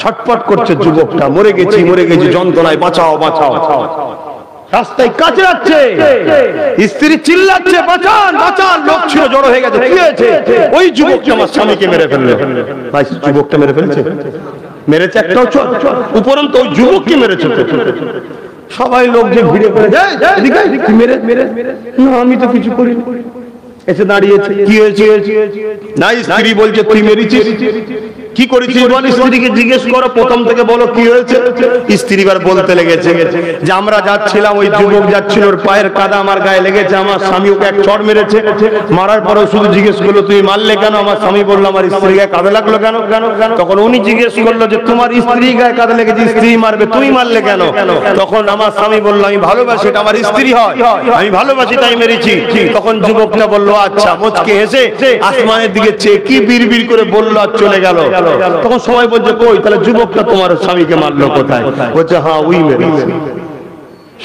ছটফট করছে যুবকটা মরে গেছি যন্ত্রণায় বাঁচাও রাস্তায় কাচরাচ্ছে স্ত্রী চিল্লাচ্ছে বাঁচান লোক ছিল জড়ো হয়ে গেছে কি হয়েছে ওই যুবকটা আমার স্বামীকে মেরে ফেললো ভাই যুবকটা মেরে ফেলছে মেরেছে একটাও উপরন্তু ওই যুবককে মেরেছে সবাই লোক যে ভিড়ে পড়ে মেরে না আমি তো কিছু করিনি এসে দাঁড়িয়েছে কি হয়েছে না স্ত্রী বলছে তুই মেরেছিস কি করেছিস বল স্ত্রীকে জিজ্ঞেস করো প্রথম থেকে বলো কি হয়েছে স্ত্রী বার বলতে লেগেছে যে আমরা যাচ্ছিলাম ওই যুবক যাচ্ছিল ওর পায়ের কাদা আমার গায়ে লেগেছে আমার স্বামী ওকে এক চড় মেরেছে মারার পরেও শুধু জিজ্ঞেস করলো তুই মারলে কেন আমার স্বামী বললো আমার স্ত্রী গায়ে কাদা লাগলো কেন তখন উনি জিজ্ঞেস করলো যে তোমার স্ত্রী গায়ে কাদা লেগেছে স্ত্রী মারবে তুমি মারলে কেন তখন আমার স্বামী বললো আমি ভালোবাসি এটা আমার স্ত্রী হয় আমি ভালোবাসি তাই মেরেছি তখন যুবকটা বললো আচ্ছা মুচকে হেসে আসমানের দিকে চেয়ে কি বিড়বিড় করে বললো আর চলে গেল তখন সবাই বলছে কই তাহলে যুবকটা তোমার স্বামীকে মারলো কোথায় বলছে হ্যাঁ ওই মেরেছে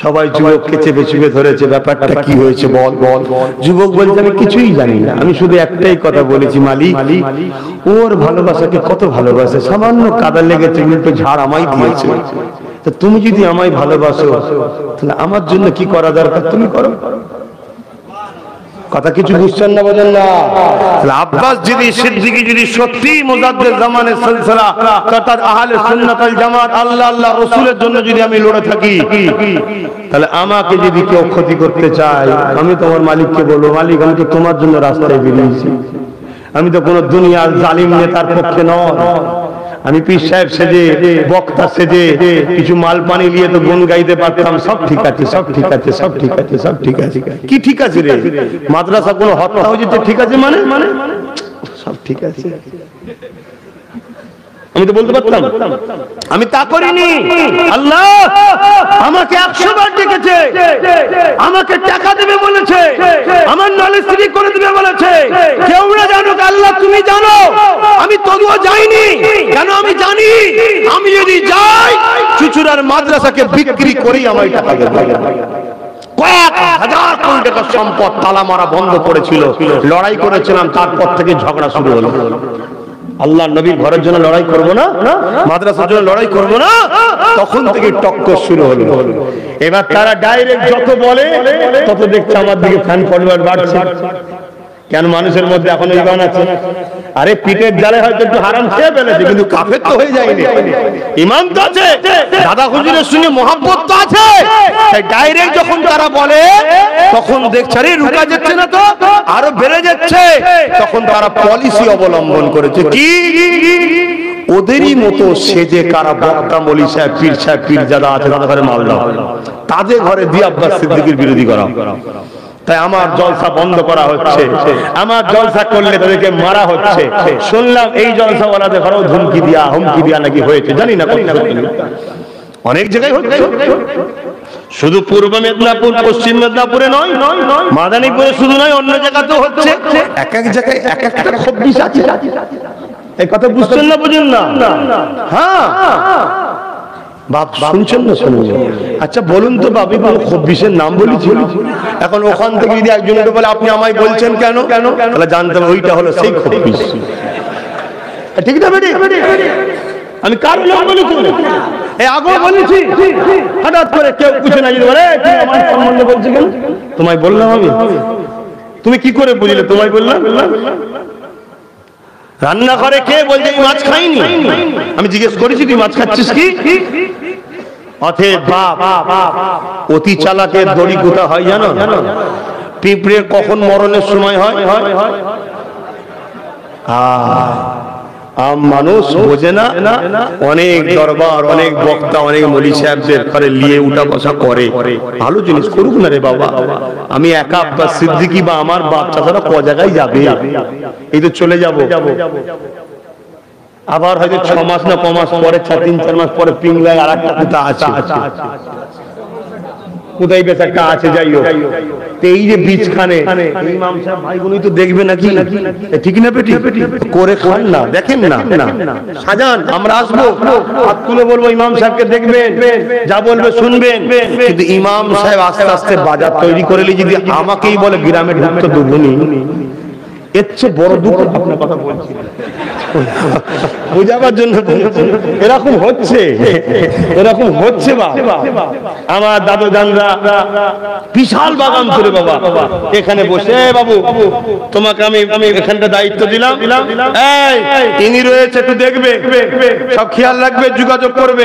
সবাই যুবককে চেপে চেপে ধরেছে ব্যাপারটা কি হয়েছে বল যুবক বলছে আমি কিছুই জানি না আমি শুধু একটাই কথা বলেছি মালিক ওর ভালোবাসাকে কত ভালোবাসে সামান্য কাদা লেগেছে কিন্তু ঝাড় আমায় দিয়েছে তো তুমি যদি আমায় ভালোবাসো তাহলে আমার জন্য কি করা দরকার তুমি করো। কথা কিছু বুঝছেন না, বোঝেন না? আব্বাস যদি সিদ্দিকী যদি সত্যি মুজাদ্দিদ জামানের সিলসিলা অর্থাৎ আহলে সুন্নাত ওয়াল জামাত আল্লাহ আল্লাহ রাসূলের জন্য যদি আমি লড়ে থাকি, তাহলে আমাকে যদি কেউ ক্ষতি করতে চায়, আমি তোমার মালিককে বলবো, মালিক আমি তো তোমার জন্য রাস্তায় বেরিয়েছি, আমি তো কোনো দুনিয়ার জালিম নেতার পক্ষে নয়। আমি পীর সাহেব সেজে বক্তা সেজে কিছু মাল পানি নিয়ে তো গুণ গাইতে পারতাম, সব ঠিক আছে, সব ঠিক আছে, সব ঠিক আছে, সব ঠিক আছে। কি ঠিক আছে রে? মাদ্রাসা কোনো হত্যা হয়েছে ঠিক আছে মানে সব ঠিক আছে। আমি তো বলতে পারতাম, আমি তা করিনি। আল্লাহ আমাকে 100 বার ডেকেছে, আমাকে টাকা দেবে বলেছে, আমার নলেজ ফ্রি করে দেবে বলেছে। কেউ না জানুক, আল্লাহ তুমি জানো। আমি তবুও যাইনি। কেন? আমি জানি আমি যদি যাই চুচুড়ার মাদ্রাসাকে বিক্রি করেই আমায় টাকা দেবে। কয়েক হাজার কোটি টাকার সম্পদ তালা মারা বন্ধ করেছিল, লড়াই করেছিলাম, তারপর থেকে ঝগড়া শুরু হলো। আল্লাহ নবীর ঘরের জন্য লড়াই করব না, মাদ্রাসার জন্য লড়াই করব না, তখন থেকে টক্কর শুরু হলো। এবার তারা ডাইরেক্ট যত বলে তত দেখছে আমার দিকে ফ্যান ফলোয়ার বাড়ছে। কেন? মানুষের মধ্যে এখনো ঈমান আছে। আরে পিঠের জালে হয়তো একটু হারাম খেয়ে ফেলেছে, কিন্তু কাফের তো হয়ে যায়নি, ঈমান তো আছে, দাদা হুজুরের সঙ্গে মহব্বত তো আছে। তাই ডাইরেক্ট যখন তারা বলে তখন দেখছে আরে রুকা যাচ্ছে না, তো আরো বেড়ে যাচ্ছে। তখন তারা পলিসি অবলম্বন করেছে কি? ওদেরই মতো সেজে কারা বক্তা মৌলী সাহেব পীর সাহেব পীর যারা আছে তাদের ঘরে মামলা, তাদের ঘরে দিয়ে আব্বাস সিদ্দিকীর বিরোধী করা। তাই আমার জলসা বন্ধ করা হচ্ছে, আমার জলসা করলে তাদেরকে মারা হচ্ছে। শুনলাম এই জলসাওয়ালাদের ঘরেও হুমকি দিয়া নাকি হয়েছে, জানি না অনেক জায়গায় হচ্ছে। শুধু পূর্ব মেদিনীপুর পশ্চিম মেদিনীপুরে নয়, মাদারীপুরে শুধু নয়, অন্য জায়গাতেও হচ্ছে। এক এক জায়গায় এক একটা খব্বিশ আছে। এই কথা বুঝছেন না, বুঝেন না? হ্যাঁ বাপ শুনছেন না? শুনুন। আচ্ছা বলুন তো বাবু, কোনো খব্বিশের নাম বলেছি? এখন ওখান থেকে যদি একজন বলে আপনি আমায় বলছেন কেন, তাহলে জানতে হবে ওইটা হলো সেই খব্বিশ। ঠিক না বেটি? আমি কার নাম বলেছি? এই আগেও বলেছি। হঠাৎ করে কেউ কিছু না যদি বলে তুই আমার সম্বন্ধে বলছিস কেন? তোমায় বললাম আমি। তুমি কি করে বুঝলে তোমায় বললাম? রান্না করে কে বলছে আমি মাছ খাইনি? আমি জিজ্ঞেস করেছি তুই মাছ খাচ্ছিস কি? অতএব বাপ অতি চালাকের দড়ি কোথা হয় জানো? পিঁপড়ের কখন মরণের সময় হয়? আম মানুষ বোঝে না। অনেক দরবার, অনেক বক্তা, অনেক মৌলী সাহেবদের ঘরে নিয়ে উঠা বসা করে। ভালো জিনিস করুক না রে বাবা। আমি একা আব্বাস সিদ্দিকী বা আমার বাচ্চা তারা ক জায়গায় যাবে? এই তো চলে যাব, আবার হয়তো 6 মাস না 5 মাস পরে, 3-4 মাস পরে পিংলায় আর একটা কুতা আছে, কোথায় বেশ একটা আছে। যাই হোক, এই যে বীজখানে ইমাম সাহেব ভাই বোনই তো দেখবে নাকি? ঠিক না বেটি? করে খান না, দেখেন না, সাজান, আমরা আসবো, হাত তুলে বলবো ইমাম সাহেবকে দেখবেন, যা বলবে শুনবেন। কিন্তু ইমাম সাহেব আস্তে আস্তে বাজার তৈরি করে নিয়ে যদি আমাকেই বলে গ্রামে ঢুকতে দুর্গনি, এর চেয়ে বড় দুঃখ আপনার কথা বলছি বুঝাবার জন্য। এরকম হচ্ছে, এরকম হচ্ছে। আমার দাদু জানরা বিশাল বাগান করে বাবা এখানে বসে, বাবু তোমাকে আমি এখানটা দায়িত্ব দিলাম, ইনি রয়েছে একটু দেখবে, সব খেয়াল রাখবে, যোগাযোগ করবে,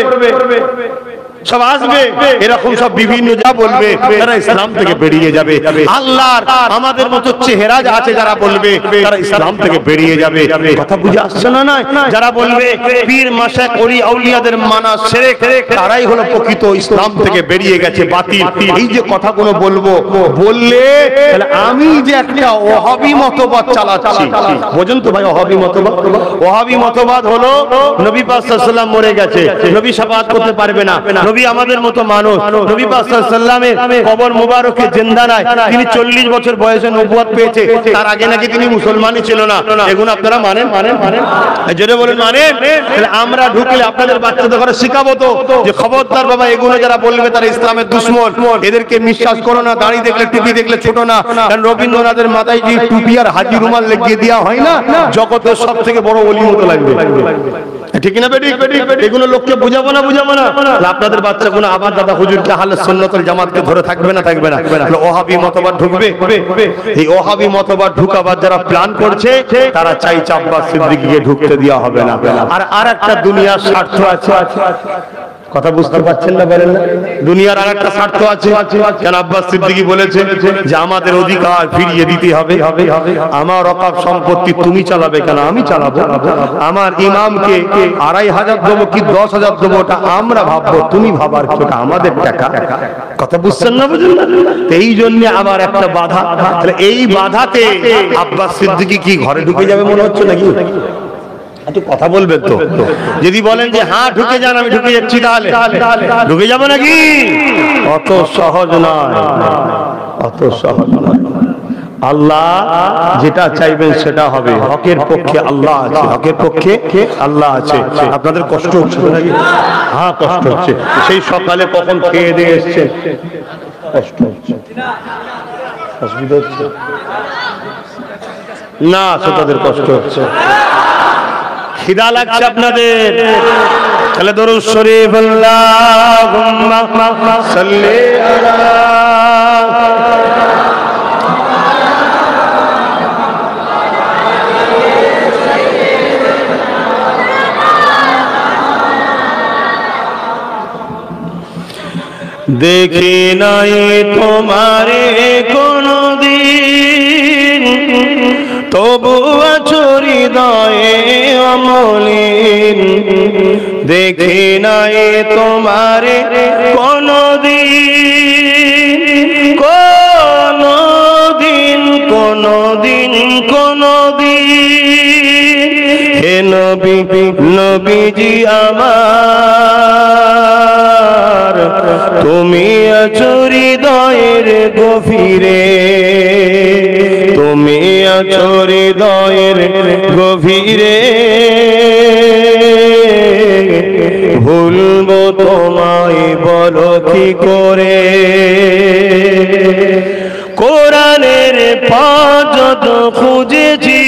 সব আসবে, এরকম সব বিভিন্ন যা বলবে তারা ইসলাম থেকে বেরিয়ে যাবে। আল্লাহর আমাদের মতো চেহারা আছে যারা বলবে তারা ইসলাম থেকে বেরিয়ে যাবে। কথা বুঝে আসছে না? নয় যারা বলবে পীর মাশায়েখ ওলি আউলিয়াদের মানা শিরক, তারাই হলো প্রকৃত ইসলাম থেকে বেরিয়ে গেছে বাতিল। এই যে কথাগুলো বলবো, বললে তাহলে আমি যে একটা ওহাবি মতবাদ চালাচ্ছি, বোঝেন তো ভাই? ওহাবি মতবাদ, ওহাবি মতবাদ হলো নবী পাক সাল্লাল্লাহু আলাইহি ওয়াসাল্লাম মরে গেছে, নবী শাফাআত করতে পারবে না, নবী আমাদের মতো মানুষ, নবী পাক সাল্লাল্লাহু আলাইহি ওয়াসাল্লামের কবর মোবারকে জিন্দা নাই, তিনি 40 বছর বয়সে নবুয়ত পেয়েছে, তার আগে নাকি তিনি মুসলমানই ছিল না। এগুলো আপনারা মানেন? জোরে বলেন মানেন? তাহলে আমরা ঢুকলে আপনাদের বাচ্চাদের ঘরে শিখাবো তো যে খবরদার বাবা, এগুলো যারা বলবে তারা ইসলামের দুশমন, এদেরকে বিশ্বাস করো না। দাড়ি দেখলে টুপি দেখলে ছোট না, কারণ রবীন্দ্রনাথের মাথায় যে টুপি আর হাজি রুমাল লাগিয়ে দেওয়া হয় না, জগতের সব থেকে বড় ওলি মতো লাগবে। ঠিক না বেটি? এগুলো লোককে বুঝাবো না, আপনাদের বাচ্চাগুলো আবার দাদা হুজুরকে আহলে সুন্নাত ওয়াল জামাতকে ধরে থাকবে না ওহাবি মতবাদ ঢুকবে। এই ওহাবি মতবাদ ঢুকাবার যারা প্ল্যান করছে তারা চাইছে আব্বাস সিদ্দিকীকে ঢুকতে দেওয়া হবে না। আর একটা দুনিয়ার স্বার্থ আছে, কথা বুঝতে পারছেন না? বলেন না, দুনিয়ার আর একটা স্বার্থ আছে। কেন আব্বাস সিদ্দিকী বলেছে যে আমাদের অধিকার ফিরিয়ে দিতে হবে, আমার ওয়াকফ সম্পত্তি তুমি চালাবে কেন, আমি চালাবো। আমার ইমামকে ২৫০০ দেবো কি ১০,০০০ দেবো ওটা আমরা ভাববো, তুমি ভাবার কি, ওটা আমাদের টাকা। কথা বুঝছেন না? বুঝলেন না? এই জন্য আবার একটা বাধা। তাহলে এই বাধাতে আব্বাস সিদ্দিকী কি ঘরে ঢুকে যাবে মনে হচ্ছে নাকি? একটু কথা বলবেন তো। যদি বলেন যে হ্যাঁ ঢুকে যান, আমি ঢুকে যাচ্ছি, তাহলে ঢুকে যাবো নাকি? অত সহজ নয়, অত সহজ নয়। আল্লাহ যেটা চাইবেন সেটা হবে। হকের পক্ষে আল্লাহ আছে, হকের পক্ষে আল্লাহ আছে। আপনাদের কষ্ট হচ্ছে নাকি? হ্যাঁ কষ্ট হচ্ছে। সেই সকালে কখন খেয়ে দিয়ে এসছেন, কষ্ট হচ্ছে, অসুবিধা হচ্ছে না? তাদের কষ্ট হচ্ছে, খিদা লাগছে আপনাদের। তাহলে দরুদ শরীফ আল্লাহুম্মা সাল্লি আলা দেখি নাই তোমারে কোনদিন, তবু আছো হৃদয়ে অমলিন। দেখি নাই তোমারে কোনদিন, কোনদিন, কোনদিন, কোনদিন। হে নবী, নবীজি আমার, তুমি আছো হৃদয়ের গভীরে, তুমি আছো হৃদয়ের গভীরে। ভুলবো তোমায় বলো কি করে, কোরআনের পাঁচ যত খুঁজেছি,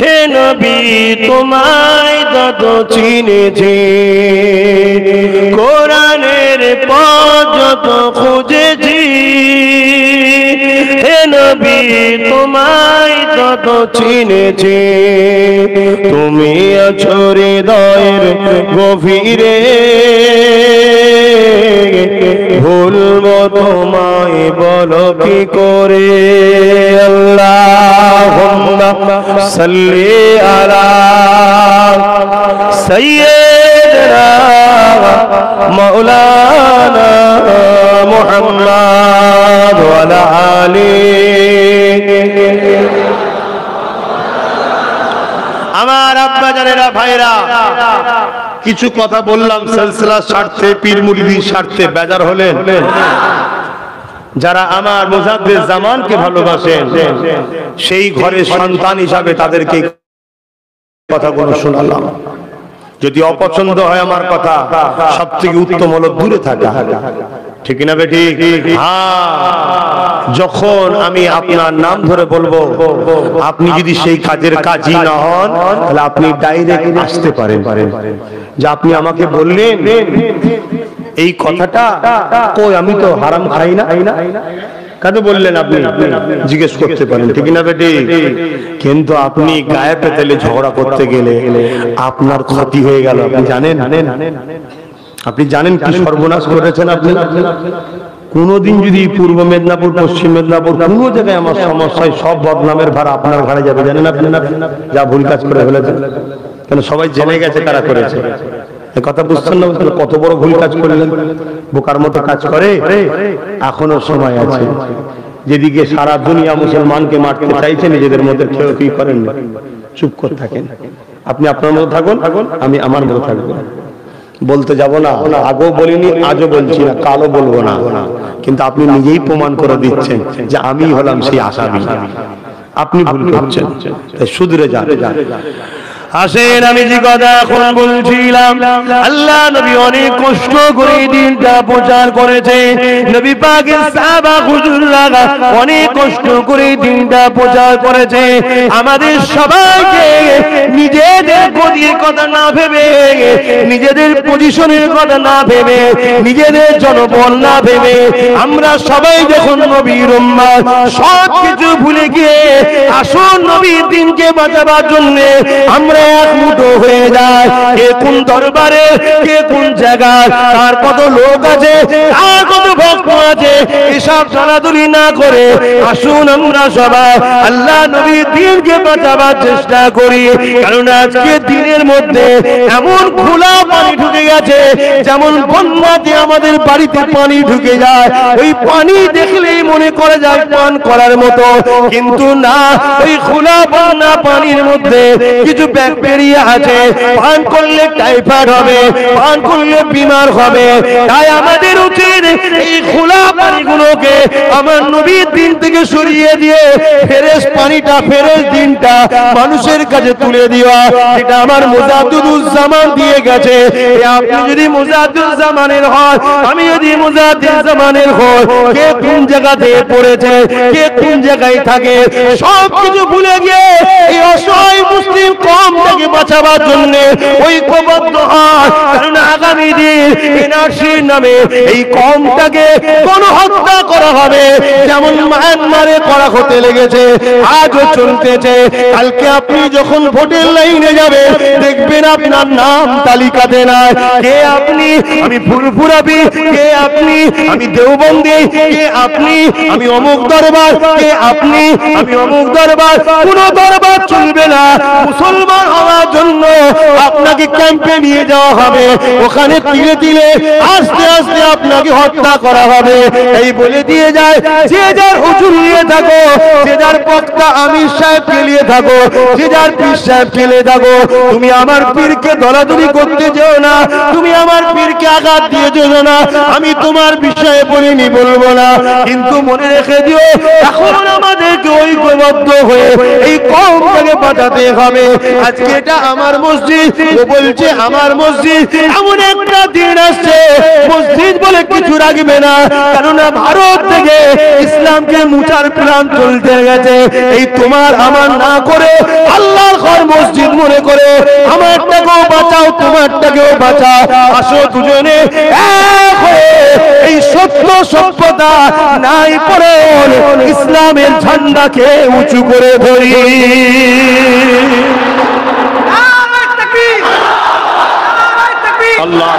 হে নবী তোমায় তত চিনেছি। কোরআনের পাঁচ যত খুঁজেছি, হে নবী তোমায় তত চিনেছি। তুমি আছো হৃদয়ের গভীরে, ভুলবো তোমায় বলো কি করে। আল্লাহুম্মা সাল্লি আলা সাইয়্যিদিনা মাওলানা মুহাম্মদ ওয়া আলা আলিহি। আমার আব্বা জানেরা, ভাইরা, কিছু কথা বললাম সিলসিলার স্বার্থে, পীর মুরিদির স্বার্থে। বেজার হলেন? যারা আমার মুজাদ্দিদ জামানকে ভালোবাসেন সেই ঘরের সন্তান হিসাবে তাদেরকে কথাগুলো শোনালাম। যদি অপছন্দ হয় আমার কথা, সবথেকে উত্তম হলো দূরে থাকা। ঠিক না বেটি? হ্যাঁ, যখন আমি আপনার নাম ধরে বলবো, আপনি যদি সেই কাজের কাজী না হন, তাহলে আপনি ডাইরেক্ট আসতে পারেন যে আপনি আমাকে বললেন এই কথাটা, কই আমি তো হারাম খাই না, কাকে বললেন আপনি জিজ্ঞেস করতে পারেন। ঠিক না বেটি? কিন্তু আপনি গায়ে পেতেলে ঝগড়া করতে গেলে আপনার ক্ষতি হয়ে গেল। আপনি জানেন, আপনি জানেন কি সর্বনাশ করেছেন আপনি? কোনদিন যদি পূর্ব মেদিনীপুর, পশ্চিম মেদিনীপুর কোনো জায়গায় আমার সমস্যায়, সব বদনামের ভার আপনার ঘাড়ে যাবে। জানেন আপনি না? যা ভুল কাজ করে ফেলেছেন, কেন সবাই জেনে গেছে কারা করেছে। কথা বুঝছেন না? কত বড় ভুল কাজ করলেন, বোকার মতো কাজ করে। এখনো সময় আছে। যেদিকে সারা দুনিয়া মুসলমানকে মারতে চাইছে, নিজেদের মধ্যে কেউ কি করেন না, চুপ করে থাকেন। আপনি আপনার মতো থাকুন, আমি আমার মতো থাকবো। বলতে যাব না, আগেও বলিনি, আজও বলছি না, কালও বলবো না। কিন্তু আপনি নিজেই প্রমাণ করে দিচ্ছেন যে আমি হলাম সেই আসামি। আপনি ভুল করছেন, শুধরে যান। আসেন আমি যে কথা এখন বলছিলাম, আল্লাহ নবী অনেক কষ্ট করে দিনটা প্রচার করেছে। নবী পাকের সাহাবা হুজুররা অনেক কষ্ট করে দিনটা প্রচার করেছে। আমাদের সবাইকে নিজেদের গতির কথা না ভেবে, নিজেদের পজিশনের কথা না ভেবে, নিজেদের জনবল না ভেবে, আমরা সবাই যখন নবীর উম্মত সব কিছু ভুলে গিয়ে আসুন নবীর দিনকে বাঁচাবার জন্য আমরা এক মুঠো হয়ে যায়। কে কোন দরবারে, কে কোন জায়গায়, কার কত লোক আছে, কার কত ভক্ত আছে, এসব জানাদুরি না করে আসুন আমরা সবাই আল্লাহ নবীর দিনকে বাঁচাবার চেষ্টা করি। কারণ আজকে দিনের মধ্যে এমন খোলা পানি ঢুকে গেছে, যেমন বন্যাতে আমাদের বাড়িতে পানি ঢুকে যায়, ওই পানি দেখলেই মনে করে যায় পান করার মতো, কিন্তু না, ওই খোলা বন্যা পানির মধ্যে কিছু ব্যাকটেরিয়া আছে, পান করলে টাইফয়েড হবে, পান করলে বিমার হবে। তাই আমাদের উচিত এই খোলা পানিগুলোকে আমার নবীর দিন থেকে সরিয়ে দিয়ে ফেরেশ পানিটা, ফেরেশ দিনটা মানুষের কাছে তুলে দেওয়া, এটা আমার মুজাদ্দিদুজ্জামান দিয়ে গেছে। আপনি যদি মুজাদ্দিদুজ্জামানের হন, আমি যদি মুজাদ্দিদুজ্জামানের হই, কে কোন জায়গাতে পড়েছে, কে কোন জায়গায় থাকে, সব কিছু ভুলে গিয়ে এই অসহায় মুসলিম কওমটাকে বাঁচাবার জন্য ঐক্যবদ্ধ হয়। কারণ আগামী দিন এনআরসির নামে এই কওমটাকে গণহত্যা করা হবে, যেমন মায়ানমারে করা হতে লেগেছে, আজও চলতেছে। কালকে আপনি যখন ভোটের লাইনে যাবেন, দেখবেন আপনার নাম তালিকাতে নাই। কে আপনি? আমি ফুরফুরাবি। কে আপনি? আমি দেওবন্দি। কে আপনি? আমি অমুক দরবার। কে আপনি? আমি অমুক দরবার। কোন দরবার চলবে না। মুসলমান হওয়ার জন্য আপনাকে ক্যাম্পে নিয়ে যাওয়া হবে, ওখানে তিলে তিলে আস্তে আস্তে আপনাকে হত্যা করা হবে। এই বলে দিয়ে যায়, যে যার হুজুর নিয়ে থাকো, যে যার বক্তা আমির সাহেবকে নিয়ে থাকো, যে যার পীর সাহেবকে নিয়ে থাকো, তুমি আমার পীরকে দলাদলি করতে যেও না, তুমি আমার পীরকে আঘাত দিয়ে যেও না। আমি তোমার বিষয়ে বলিনি, বলবো না, কিন্তু মনে রেখে দিও, এখন আমাদেরকে ঐক্যবদ্ধ হয়ে এই কওমটাকে বাঁচাতে হবে। আজকে এটা আমার মসজিদ, ও বলছে আমার মসজিদ। এমন একটা দিন আসছে মসজিদ বলে কিছু রাখবে না, কেননা ভারত থেকে ইসলামকে মুছার প্ল্যান চলতে গেছে। এই তোমার আমার না করে আল্লাহর ঘর মসজিদ মনে করে আমারটাকেও বাঁচাও, তোমারটাকেও বাঁচাও। আসো দুজনে এক হয়ে এই সত্য সভ্যতা নাই পড়ে ইসলামের ঝান্ডাকে উঁচু করে ধরি। আল্লাহ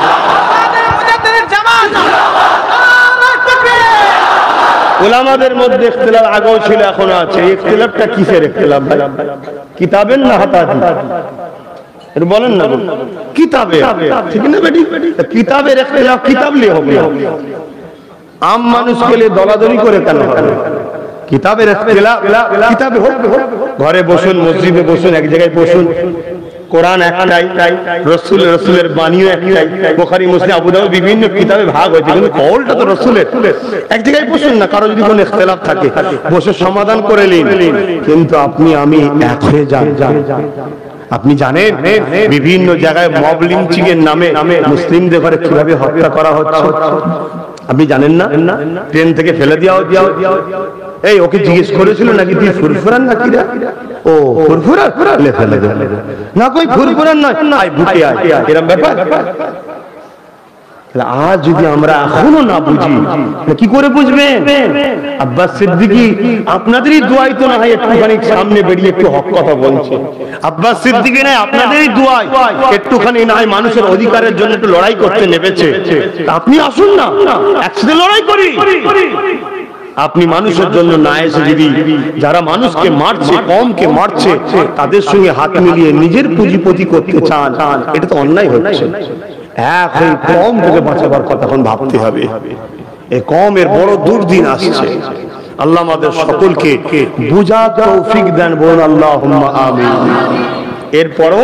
উলামাদের মধ্যে ইখতিলাফ আগেও ছিল, এখনো আছে। ইখতিলাফটা কিসের ইখতিলাফ? কিতাবের না হাতাহাতি? এর বলেন না, কিতাবে, ঠিক না বেটি? কিতাবের ইখতিলাফ কিতাব নিয়ে হবে, আম মানুষকে নিয়ে দলাদলি করে কেন হবে? কিতাবের ইখতিলাফ কিতাবে হোক, ঘরে বসুন, মসজিদে বসুন, এক জায়গায় বসুন, কোরআন একটাই, রসুলের বাণীও একটাই, বুখারী মুসলিম আবু দাউদ বিভিন্ন কিতাবে ভাগ হয়েছে, কিন্তু কওলটা তো রসুলের। এক জায়গায় বসুন না, কারো যদি কোনো ইখতিলাফ থাকে বসে সমাধান করে নিন, কিন্তু আপনি আমি এক হয়ে যান। আপনি জানেন বিভিন্ন জায়গায় মব লিঞ্চিং এর নামে মুসলিমদের ঘরে কিভাবে হত্যা করা হচ্ছে? আপনি জানেন না? ট্রেন থেকে ফেলে দেওয়া। এই ওকে জিজ্ঞেস করেছিল নাকি তুই ফুরফুরান নাকি? ও ফুরফুরা, ফেলে দে না, কই ফুরফুরান নয়, আয় বুকে আয়, এরকম ব্যাপার। আজ যদি আমরা এখনো না বুঝি, কি করে বুঝবেন? আব্বাস সিদ্দিকী আপনাদেরই দোয়াই তো না হয় একটুখানি সামনে বেরিয়ে একটু হক কথা বলছে। আব্বাস সিদ্দিকী নাই, আপনাদেরই দোয়াই একটুখানি না হয় মানুষের অধিকারের জন্য একটু লড়াই করতে নেমেছে। আপনি আসুন না, একসাথে লড়াই করি। আপনি মানুষের জন্য না এসে যদি যারা মানুষকে মারছে, কমকে মারছে, তাদের সঙ্গে হাত মিলিয়ে নিজের পুঁজিপতি করতে চান, এটা তো অন্যায় হচ্ছে। এক হয়ে কম থেকে বাঁচাবার কথা এখন ভাবতে হবে। এই কমের বড় দুর্দিন আসছে। আল্লাহ আমাদের সকলকে বুঝার তৌফিক দেন, বলুন আল্লাহুম্মা আমিন। এরপরও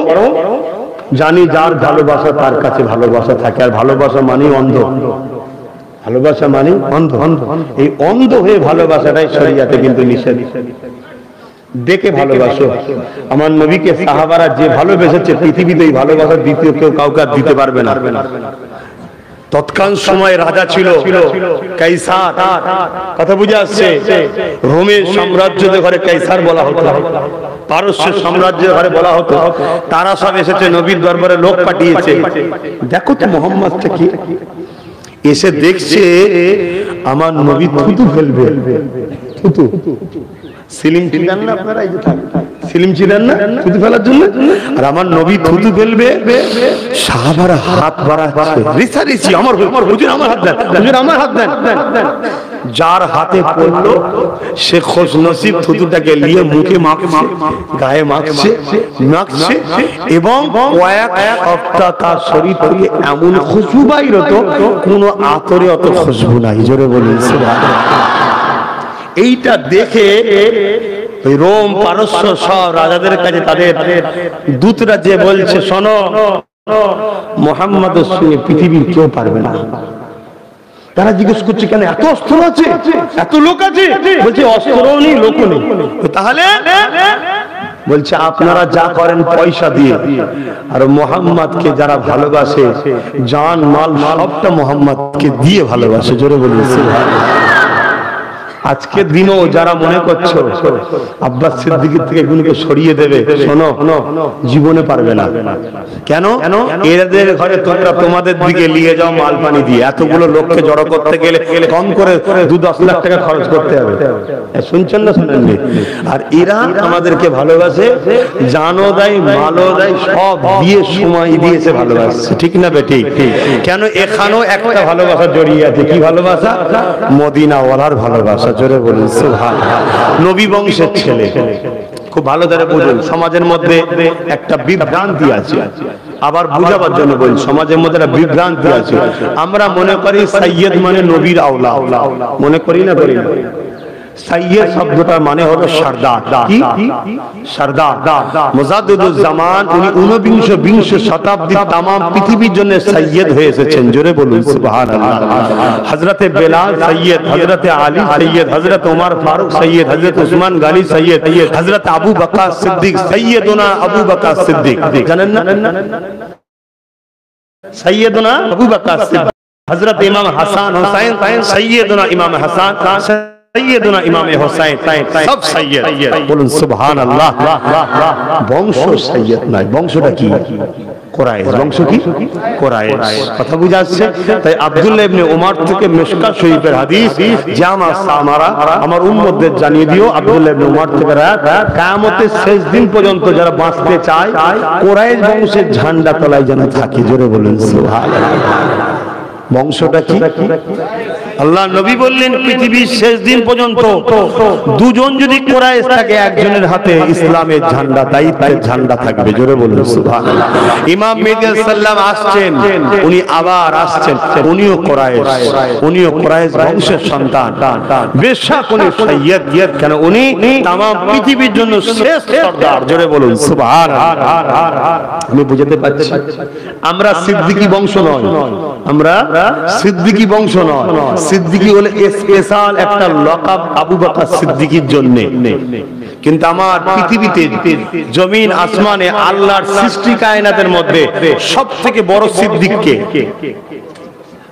জানি যার ভালোবাসা তার কাছে ভালোবাসা থাকে, আর ভালোবাসা মানেই অন্ধ। ভালোবাসা মানে অন্ধ। এই অন্ধ হয়ে ভালোবাসাটাই শরিয়াতে কিন্তু নিষেধ। দেখে ভালোবাসো। আমার নবীকে সাহাবারা যে ভালোবেসেছে পৃথিবীতে এই ভালোবাসা দ্বিতীয় কেউ কাউকে দিতে পারবে না। তৎকাল সময় রাজা ছিল কাইসার, কথা বুঝে আসছে? রোমের সাম্রাজ্যের ঘরে কাইসার বলা হতো, পারস্য সাম্রাজ্যের ঘরে বলা হতো। তারা সব এসেছে, নবীর দরবারে লোক পাঠিয়েছে, দেখো তো মোহাম্মদটা কি। এসে দেখছে আমার নবী থুতু ফেলবে, থুতু সিলিম চিনেন না আপনারা? এই যে সিলিম চিনেন না থুতু ফেলার জন্য? আর আমার নবী থুতু ফেলবে, সাহাবারা হাত বাড়াচ্ছে, রিসারিসি আমার হুজুর আমার হাত দেন, হুজুর আমার হাত দেন। যার হাতে পড়লো সে খোশ নসিব থুতুটাকে নিয়ে মুখে মাখছে, গায়ে মাখছে মাখছে, এবং কয়েক সপ্তাহ তার শরীর থেকে এমন খুশবু বাইর হতো, কোনো আতরে অত খুশবু নাই। জোরে বলুন সুবহানাল্লাহ। এইটা দেখে রোম পারস্য সব রাজাদের কাছে তাদের দূতরা যে বলছে, শোনো মুহাম্মদের সঙ্গে পৃথিবীর কেউ পারবে না। তারা জিজ্ঞেস করছে, কেন এত অস্ত্র আছে, এত লোক আছে? বলছে অস্ত্রও নেই, লোকও নেই। তাহলে বলছে আপনারা যা করেন পয়সা দিয়ে, আর মুহাম্মদকে যারা ভালোবাসে জান মাল সবটা মুহাম্মদকে দিয়ে ভালোবাসে। জোরে বলুন সুবহানাল্লাহ। আজকের দিনও যারা মনে করছো আব্বাস সিদ্দিকীর থেকে এগুলোকে সরিয়ে দেবে, শোনো জীবনে পারবে না। কেন? এদের ঘরে তোমরা তোমাদের দিকে নিয়ে যাও মাল পানি দিয়ে, এতগুলো লোককে জড়ো করতে গেলে কম করে 2-10 লাখ টাকা খরচ করতে হবে। শুনছেন না শুনেননি? আর এরা আমাদেরকে ভালোবাসে, জানো দেয় মালও দেয়, সব দিয়ে সময় দিয়েছে ভালোবাসছে। ঠিক না বেটি? কেন? এখানেও একটা ভালোবাসা জড়িয়ে আছে। কি ভালোবাসা? মদিনাওয়ালার ভালোবাসা। জোরে বলুন সুবহানাল্লাহ। নবী বংশের ছেলে, খুব ভালো করে বুঝুন। সমাজের মধ্যে একটা বিভ্রান্তি আছে, আবার বুঝাবার জন্য বলি, সমাজের মধ্যে একটা বিভ্রান্তি আছে। আমরা মনে করি সাইয়্যেদ মানে নবীর আওলা, মনে করি না? করি না? সাইয়্যেদ শব্দটার মানে হলো সরদার। কি? সরদার। মুজাদ্দিদুজ জামান, উনি 19-20 শতাব্দীর तमाम পৃথিবীর জন্য সাইয়্যেদ হয়ে এসেছেন। জোরে বলুন সুবহানাল্লাহ। হযরতে বেলাল সাইয়্যেদ, হযরতে আলী সাইয়্যেদ, হযরত ওমর ফারুক সাইয়্যেদ, হযরত উসমান গনি সাইয়্যেদ, হযরত আবু বকর সিদ্দিক, সাইয়্যেদুনা আবু বকর সিদ্দিক। জানেন না? সাইয়্যেদুনা আবু বকর সিদ্দিক, হযরত ইমাম হাসান হুসাইন সাইয়্যেদুনা ইমাম হাসান, সাইয়্যেদুনা ইমাম হুসাইন, সব সাইয়্যেদ। বলুন সুবহানাল্লাহ। বংশ সাইয়্যেদ নয়, বংশটা কি? কুরাইশ। বংশ কি? কুরাইশ। কথা বুঝা আসছে? তাই আব্দুল্লাহ ইবনে ওমর থেকে মিশকাত শরীফের হাদিস, জামা সামারা আমার উম্মতদের জানিয়ে দিও, আব্দুল্লাহ ইবনে ওমর থেকে রাত কিয়ামতের শেষ দিন পর্যন্ত যারা বাঁচতে চায় কুরাইশ বংশের ঝান্ডা তলায় যেন থাকে। জোরে বলুন সুবহানাল্লাহ। বংশটা কি? আল্লাহ নবী বললেন পৃথিবীর শেষ দিন পর্যন্ত দুজন যদি কুরাইশ থাকে, একজনের হাতে ইসলামের ঝান্ডা, দায়িত্বের ঝান্ডা থাকবে। জোরে বলুন সুবহানাল্লাহ। ইমাম মেহদী সাল্লাম আসছেন, উনি আবার আসছেন, উনিও কুরাইশ বংশের সন্তান। বেশক উনি সাইয়্যেদ, কেন? উনি तमाम পৃথিবীর জন্য শেষ সরদার। জোরে বলুন সুবহানাল্লাহ। আমি বুঝাতে পারছি? আমরা সিদ্দিকী বংশ নয়, আমরা সিদ্দিকী বংশ নয়। সিদ্দিকী হলে স্পেশাল একটা লকাব আবু বকর সিদ্দিকীর জন্য। কিন্তু আমার পৃথিবীতে জমিন আসমানে আল্লাহর সৃষ্টি কায়নাতের মধ্যে সবথেকে বড় সিদ্দিক কে?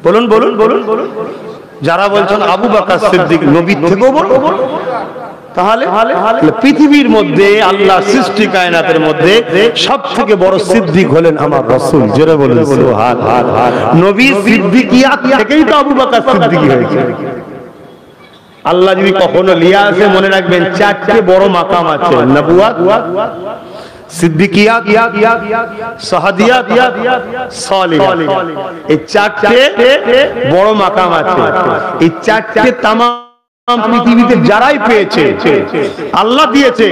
বলুন বলুন বলুন। যারা বলছেন আবু বকর সিদ্দিক নবীর থেকেও বড়, তাহলে পৃথিবীর মধ্যে আল্লাহ সৃষ্টি কায়নাতের মধ্যে সবথেকে বড় সিদ্দিক হলেন আমার রাসূল। জোরে বলুন সুবহানাল্লাহ। নবী সিদ্দিকিয়াত থেকেই তো আবু বকর সিদ্দিকী হয়েছে। আল্লাহ যদি কখনো লিয়া আসে, মনে রাখবেন 4টে বড় মাকাম আছে: নবুয়াত, সিদ্দিকিয়াত, শাহাদিয়াত, সালিহাত। এই 4টে বড় মাকাম আছে। এই 4টে তামাম পৃথিবীতে যারাই পেয়েছে আল্লাহ দিয়েছে,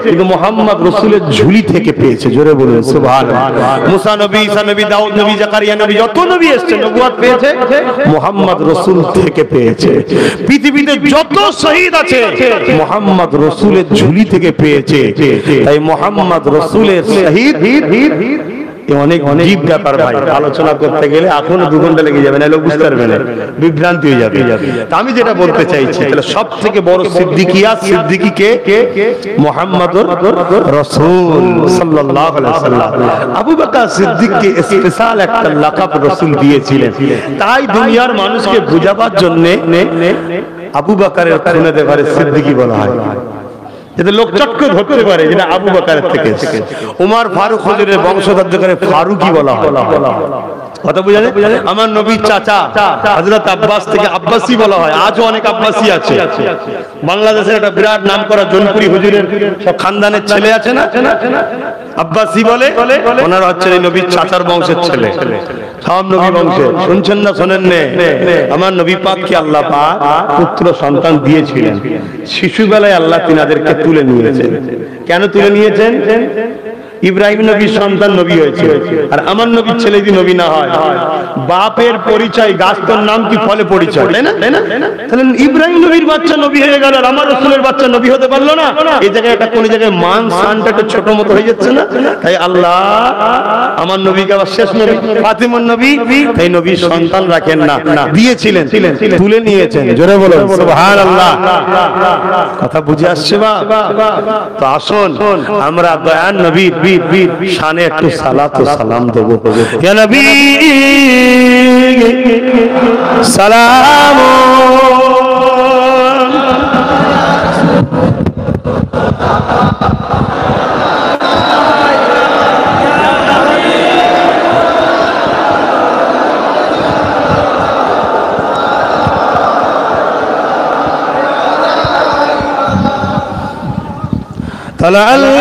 কিন্তু মুহাম্মদ রাসূলের ঝুলি থেকে পেয়েছে। জোরে বলুন সুবহানাল্লাহ। মুসা নবী, ঈসা নবী, দাউদ নবী, জাকারিয়া নবী, যত নবী এসেছেন নবুয়ত পেয়েছে মুহাম্মদ রাসূল থেকে পেয়েছে। পৃথিবীতে যত শহীদ আছে মুহাম্মদ রাসূলের ঝুলি থেকে পেয়েছে। তাই মুহাম্মদ রাসূলের শহীদ অনেক ডিপ ব্যাপার ভাই, আলোচনা করতে গেলে এখনো 2 ঘন্টা লেগে যাবে, না লোক বুঝতে পারবে না, বিভ্রান্তি হয়ে যাবে। আমি যেটা বলতে চাইছি, তাহলে সব থেকে বড় সিদ্দিকিয়া, সিদ্দিকি কে? মুহাম্মদুর রাসূল সাল্লাল্লাহু আলাইহি ওয়াসাল্লাম। আবু বকর সিদ্দিককে স্পেশাল একটা লাকাব রাসূল দিয়েছিলেন, তাই দুনিয়ার মানুষকে বোঝাবার জন্য আবু বকরের খুনে দেবারে সিদ্দিকি বলা হয়, যাতে লোক চট করে ধরতে পারে যেটা আবু বকরের থেকে। ওমর ফারুক হুজুরের বংশধর করে ফারুকি বলা হয়। কথা বুঝা যায়? আমার নবীর চাচা হযরত আব্বাস থেকে আব্বাসি বলা হয়, আজও অনেক আব্বাসি আছে। বাংলাদেশের একটা বিরাট নামকরা জনপুরি হুজুরের সব খানদানের ছেলে আছে না, আব্বাসি বলে, ওনারা হচ্ছে এই নবীর চাচার বংশের ছেলে, সব নবী বংশে। শুনছেন না শোনেন নে? আমার নবী পাককে আল্লাহ পাক পুত্র সন্তান দিয়েছিলেন, শিশুবেলায় আল্লাহ তিনাদেরকে তুলে নিয়েছেন। কেন তুলে নিয়েছেন? ইব্রাহিম নবীর সন্তান নবী হয়েছে, আর আমার নবীর ছেলে যদি নবী না হয়, বাপের পরিচয় গাছটার নাম কি ফলে পরিচয়, তাই না? তাহলে ইব্রাহিম নবীর বাচ্চা নবী হয়ে গেল, আর আমার রাসূলের বাচ্চা নবী হতে পারলো না? এই জায়গায় একটা কোন জায়গায় মান শানটা একটু ছোট মতো হয়ে যাচ্ছে না? তাই আল্লাহ আমার নবীকে আবার শেষ নবী ফাতিমার নবী, তাই নবীর সন্তান রাখেন না, দিয়েছিলেন, তুলে নিয়েছেন। জোরে বলো সুবহানাল্লাহ। কথা বুঝে আসছে বা? তো আসুন আমরা দয়ান নবীর শানে একটু সালাত ও সালাম দেব। ইয়া নবী সালাম طلع البدر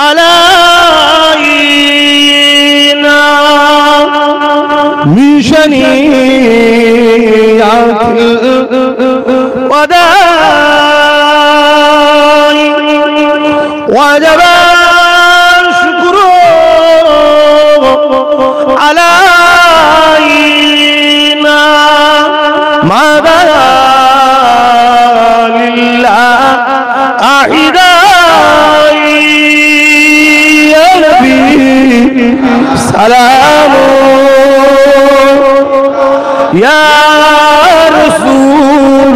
علينا من شنيعة الوداع وجب الشكر علينا ماذا سلام يا رسول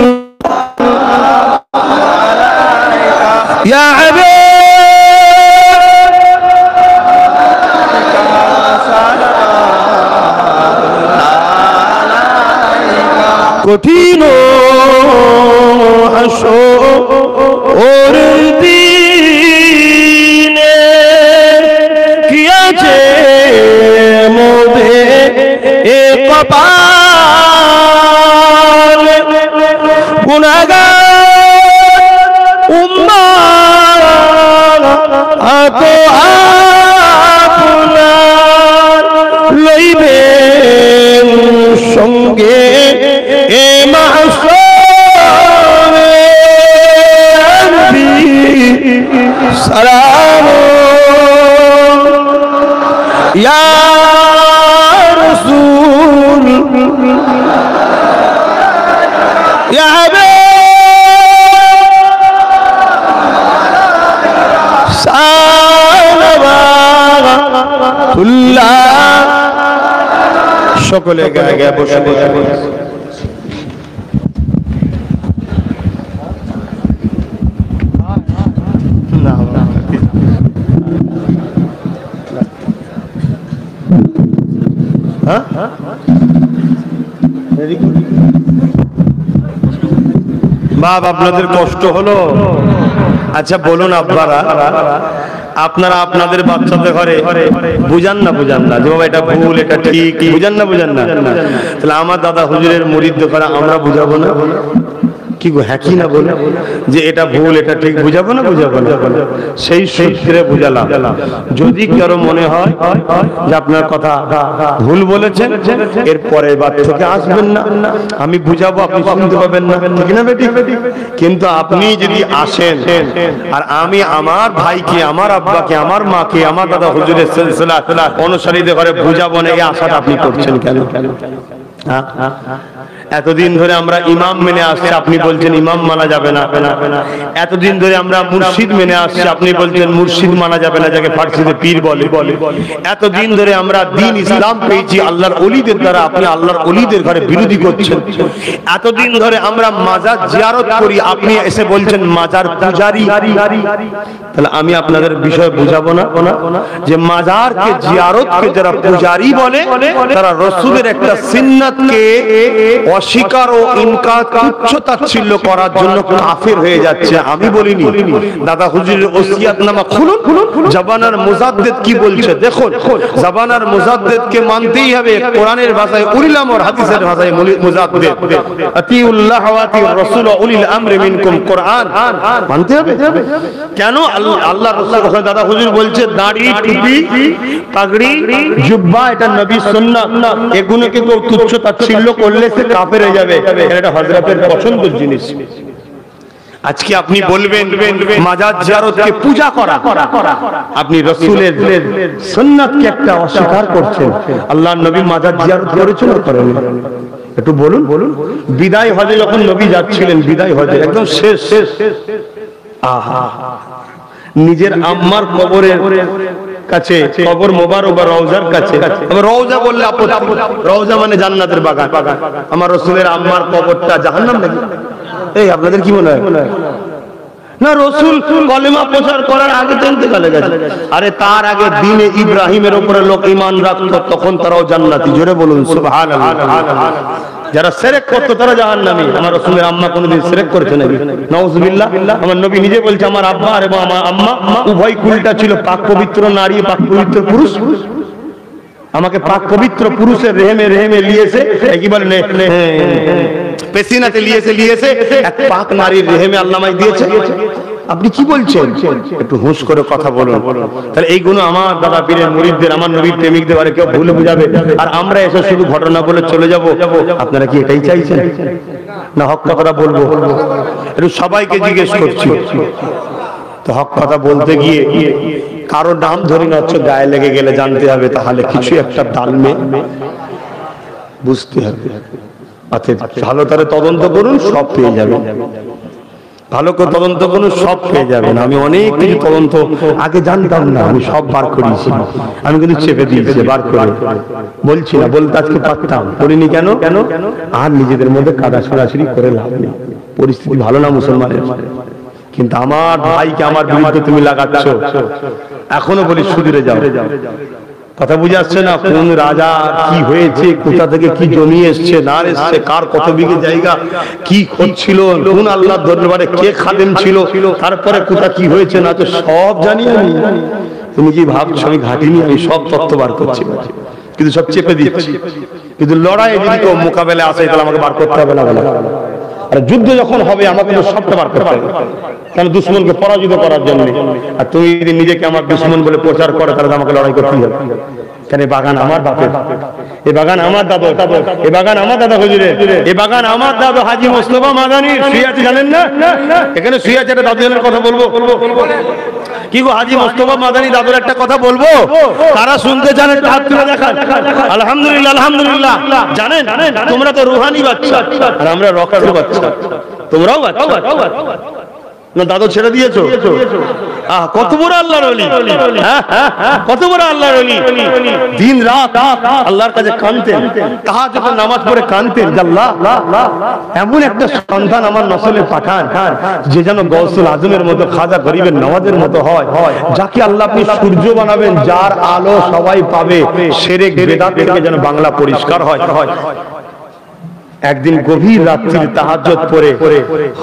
يا عبيد কঠিন হাসর দিনে কি আছে মোদে এ কপাল গুনাহগার উম্মাত আতো আপনার লইবেন সঙ্গে এ মাহশরে সালাম ইয়া রাসূল ইয়া হাবিব সালাওয়াতুল্লাহ। সকলে গায়ে গায়ে বসে বসে বাপ আপনাদের কষ্ট হলো? আচ্ছা বলুন আব্বারা, আপনারা আপনাদের বাচ্চাদের ঘরে বুঝান না যে বাবা এটা ভুল এটা ঠিক, বুঝান না? তাহলে আমার দাদা হুজুরের মুরিদ করে আমরা বুঝাবো না? কি গো, হ্যাঁ কি না বলে যে এটা ভুল এটা ঠিক, বুঝাবো না? সেই সূত্রে বুঝালাম। যদি কারো মনে হয় যে আপনার কথা ভুল বলেছেন, এরপরে বাদ থেকে আসবেন না, আমি বুঝাবো, আপনি শুনতে পাবেন না, ঠিক না বেটি? কিন্তু আপনি যদি আসেন আর আমি আমার ভাইকে, আমার আব্বাকে, আমার মাকে, আমার দাদা হুজুরের সিলসিলা অনুসারীদের ঘরে বুঝাবো না, এই আশাটা আপনি করছেন কেন? এতদিন ধরে আমরা ইমাম মেনে আসছি, আপনি বলছেন ইমাম মানা যাবে না। এতদিন ধরে আমরা মুর্শিদ মেনে আসছি, আপনি বলছেন মুর্শিদ মানা যাবে না, যাকে ফার্সিতে পীর বলে। এতদিন ধরে আমরা দ্বীন ইসলাম পেয়েছি আল্লাহর ওলিদের দ্বারা, আপনি আল্লাহর ওলিদের ঘরে বিরোধী করছেন। এতদিন ধরে আমরা মাজার জিয়ারত করি, আপনি এসে বলছেন মাজার পূজারি। তাহলে আমি আপনাদের বিষয় বুঝাবো না যে মাজারকে জিয়ারতকে যারা পূজারি বলে তারা রাসূলের একটা সুন্নাতকে অস্বীকার ও ইনকার তুচ্ছ-তাচ্ছিল্য করার জন্য কাফের হয়ে যাচ্ছে। আমি বলিনি। দাদা হুজুরের ওসিয়াতনামা খুলুন, জাবানার মুজাদ্দিদ কি বলছে দেখুন। জাবানার মুজাদ্দিদকে মানতেই হবে, কোরআনের ভাষায় উলিল আমর, হাদিসের ভাষায় মুজাদ্দিদ। আতিউল্লাহ ওয়া আতিউর রাসূল ওয়া উলিল আমরি মিনকুম, কোরআন মানতে হবে। কেন? আল্লাহ রাসূল দাদা হুজুর বলছে দাড়ি, টুপি, পাগড়ি, জুব্বা এটা নবীর সুন্নাত, এগুলোকে কেউ তুচ্ছ-তাচ্ছিল্য করলে সে কাফের হয়ে যাবে। এটা হযরতের পছন্দের জিনিস। আজকে আপনি বলবেন মাজার জিয়ারতকে পূজা করা, আপনি রাসূলের সুন্নাতকে একটা অস্বীকার করছেন। আল্লাহর নবী মাজার জিয়ারত করেছেন না করেন? একটু বলুন। বিদায় হজে যখন নবী যাচ্ছিলেন, বিদায় হজে একদম শেষ, আহা, নিজের আম্মার কবরের কাছে, কবর মোবারক বা রওজার কাছে, রওজা বললে আপত্তি, রওজা মানে জান্নাতের বাগান। আমার রাসূলের আম্মার কবরটা জাহান্নাম নাকি? এই আপনাদের কি মনে হয়? না, রাসূল কলেমা প্রচার করার আগে তো ইন্তেকালে গেছে। আরে তার আগে দ্বীনে ইব্রাহিমের উপরে লোক ঈমান রাখতো, তখন তারাও জান্নাতি। জোরে বলুন সুবহানাল্লাহ। যারা শিরক করতো তারা জাহান্নামী। আমার রাসূলের আম্মা কোনদিন শিরক করেছে নাকি? নাউযুবিল্লাহ। আমার নবী নিজে বলছে আমার আব্বা আর আমার আম্মা উভয় কুলটা ছিল পাক পবিত্র নারী, পাক পবিত্র পুরুষ। আমাকে পাক পবিত্র পুরুষের রেহেমে লিয়েছে, কি বলে পেশিনাতে লিয়েছে, এক পাক নারীর রেহেমে আল্লাহ আমায় দিয়েছে। আপনি কি বলছেন? একটু হুঁশ করে কথা বলুন। তাহলে এইগুলো আমার দাদা পীরের মুরিদদের, আমার নবীর প্রেমিকদের বারে কেউ ভুলে বুঝাবে, আর আমরা এসে শুধু ঘটনা বলে চলে যাব। আপনারা কি এটাই চাইছেন না হক কথাটা বলবো? একটু সবাইকে জিজ্ঞেস করছি তো, হক কথা বলতে গিয়ে কারো নাম ধরে নচ্ছ গায়ে লেগে গেলে জানতে হবে, তাহলে কিছু একটা ডালমে বুঝতে হবে। ভালো করে তদন্ত করুন, সব পেয়ে যাবেন। ভালো করে তদন্ত করুন, সব পেয়ে যাবেন। আমি অনেক কিছু তদন্ত আগে জানতাম না, আমি সব বার করেছি। আমি কিন্তু চেপে দিয়েছি, বার করে বলছি না, বলতে আজকে পারতাম, বলিনি। কেন? আর নিজেদের মধ্যে কাদা ছড়াছড়ি করে লাভ নেই। পরিস্থিতি ভালো না মুসলমানের, কিন্তু আমার ভাইকে আমার বিরুদ্ধে তুমি লাগাচ্ছ। এখনো বলি সুধীরে যাও। কথা বুঝে আসছে না? কোন রাজা কি হয়েছে, কোথা থেকে কি জমি এসছে না এসছে, কার কত বিঘে জায়গা, কি করছিল, কোন আল্লাহর দরবারে কে খাদেম ছিল, তারপরে কোথা কি হয়েছে না তো সব জানি আমি। তুমি কি ভাবছো আমি ঘাটিনি? আমি সব তথ্য বার করছি, কিন্তু সব চেপে দিচ্ছি। কিন্তু লড়াই যদি কেউ মোকাবেলা আসে তাহলে আমাকে বার করতে হবে না? আর যুদ্ধ যখন হবে আমাকে তো সবটা বার করতে হবে, কারণ দুশ্মনকে পরাজিত করার জন্য। আর তুমি যদি নিজেকে আমার দুশ্মন বলে প্রচার করো তাহলে আমাকে লড়াই করতে হবে। কেন? বাগান আমার বাপের, এই বাগান আমার দাদা, এই বাগান আমার দাদা হুজুরের, এই বাগান আমার দাদা হাজী মোস্তফা মাদানির। শুয়ে আছে জানেন না? এখানে শুয়ে আছে একটা দাদুজনের কথা বলবো। কি গো হাজী মোস্তফা মাদানি দাদুর একটা কথা বলবো, তারা শুনতে জানেন? হাত তুলে দেখান। আলহামদুলিল্লাহ, আলহামদুলিল্লাহ। জানেন তোমরা তো রুহানি বাচ্চা আর আমরা রক্তের বাচ্চা, তোমরাও বাচ্চা না? দাদু ছেড়ে দিয়েছো? কত বড় আল্লাহর ওলি, কত বড় আল্লাহর ওলি। দিন রাত আল্লাহর কাছে কাঁদতেন, তাহাজ্জুদের নামাজ পড়ে কাঁদতেন, আল্লাহ এমন একটা সন্তান আমার নসলে পাঠান যে যেন গৌসুল আজমের মতো, খাজা গরিবের নওয়াজের মতো হয়, যাকে আল্লাহ আপনি সূর্য বানাবেন, যার আলো সবাই পাবে, শিরক বিদআত থেকে যেন বাংলা পরিষ্কার হয়। একদিন গভীর রাত্রির তাহাজ্জুদ পড়ে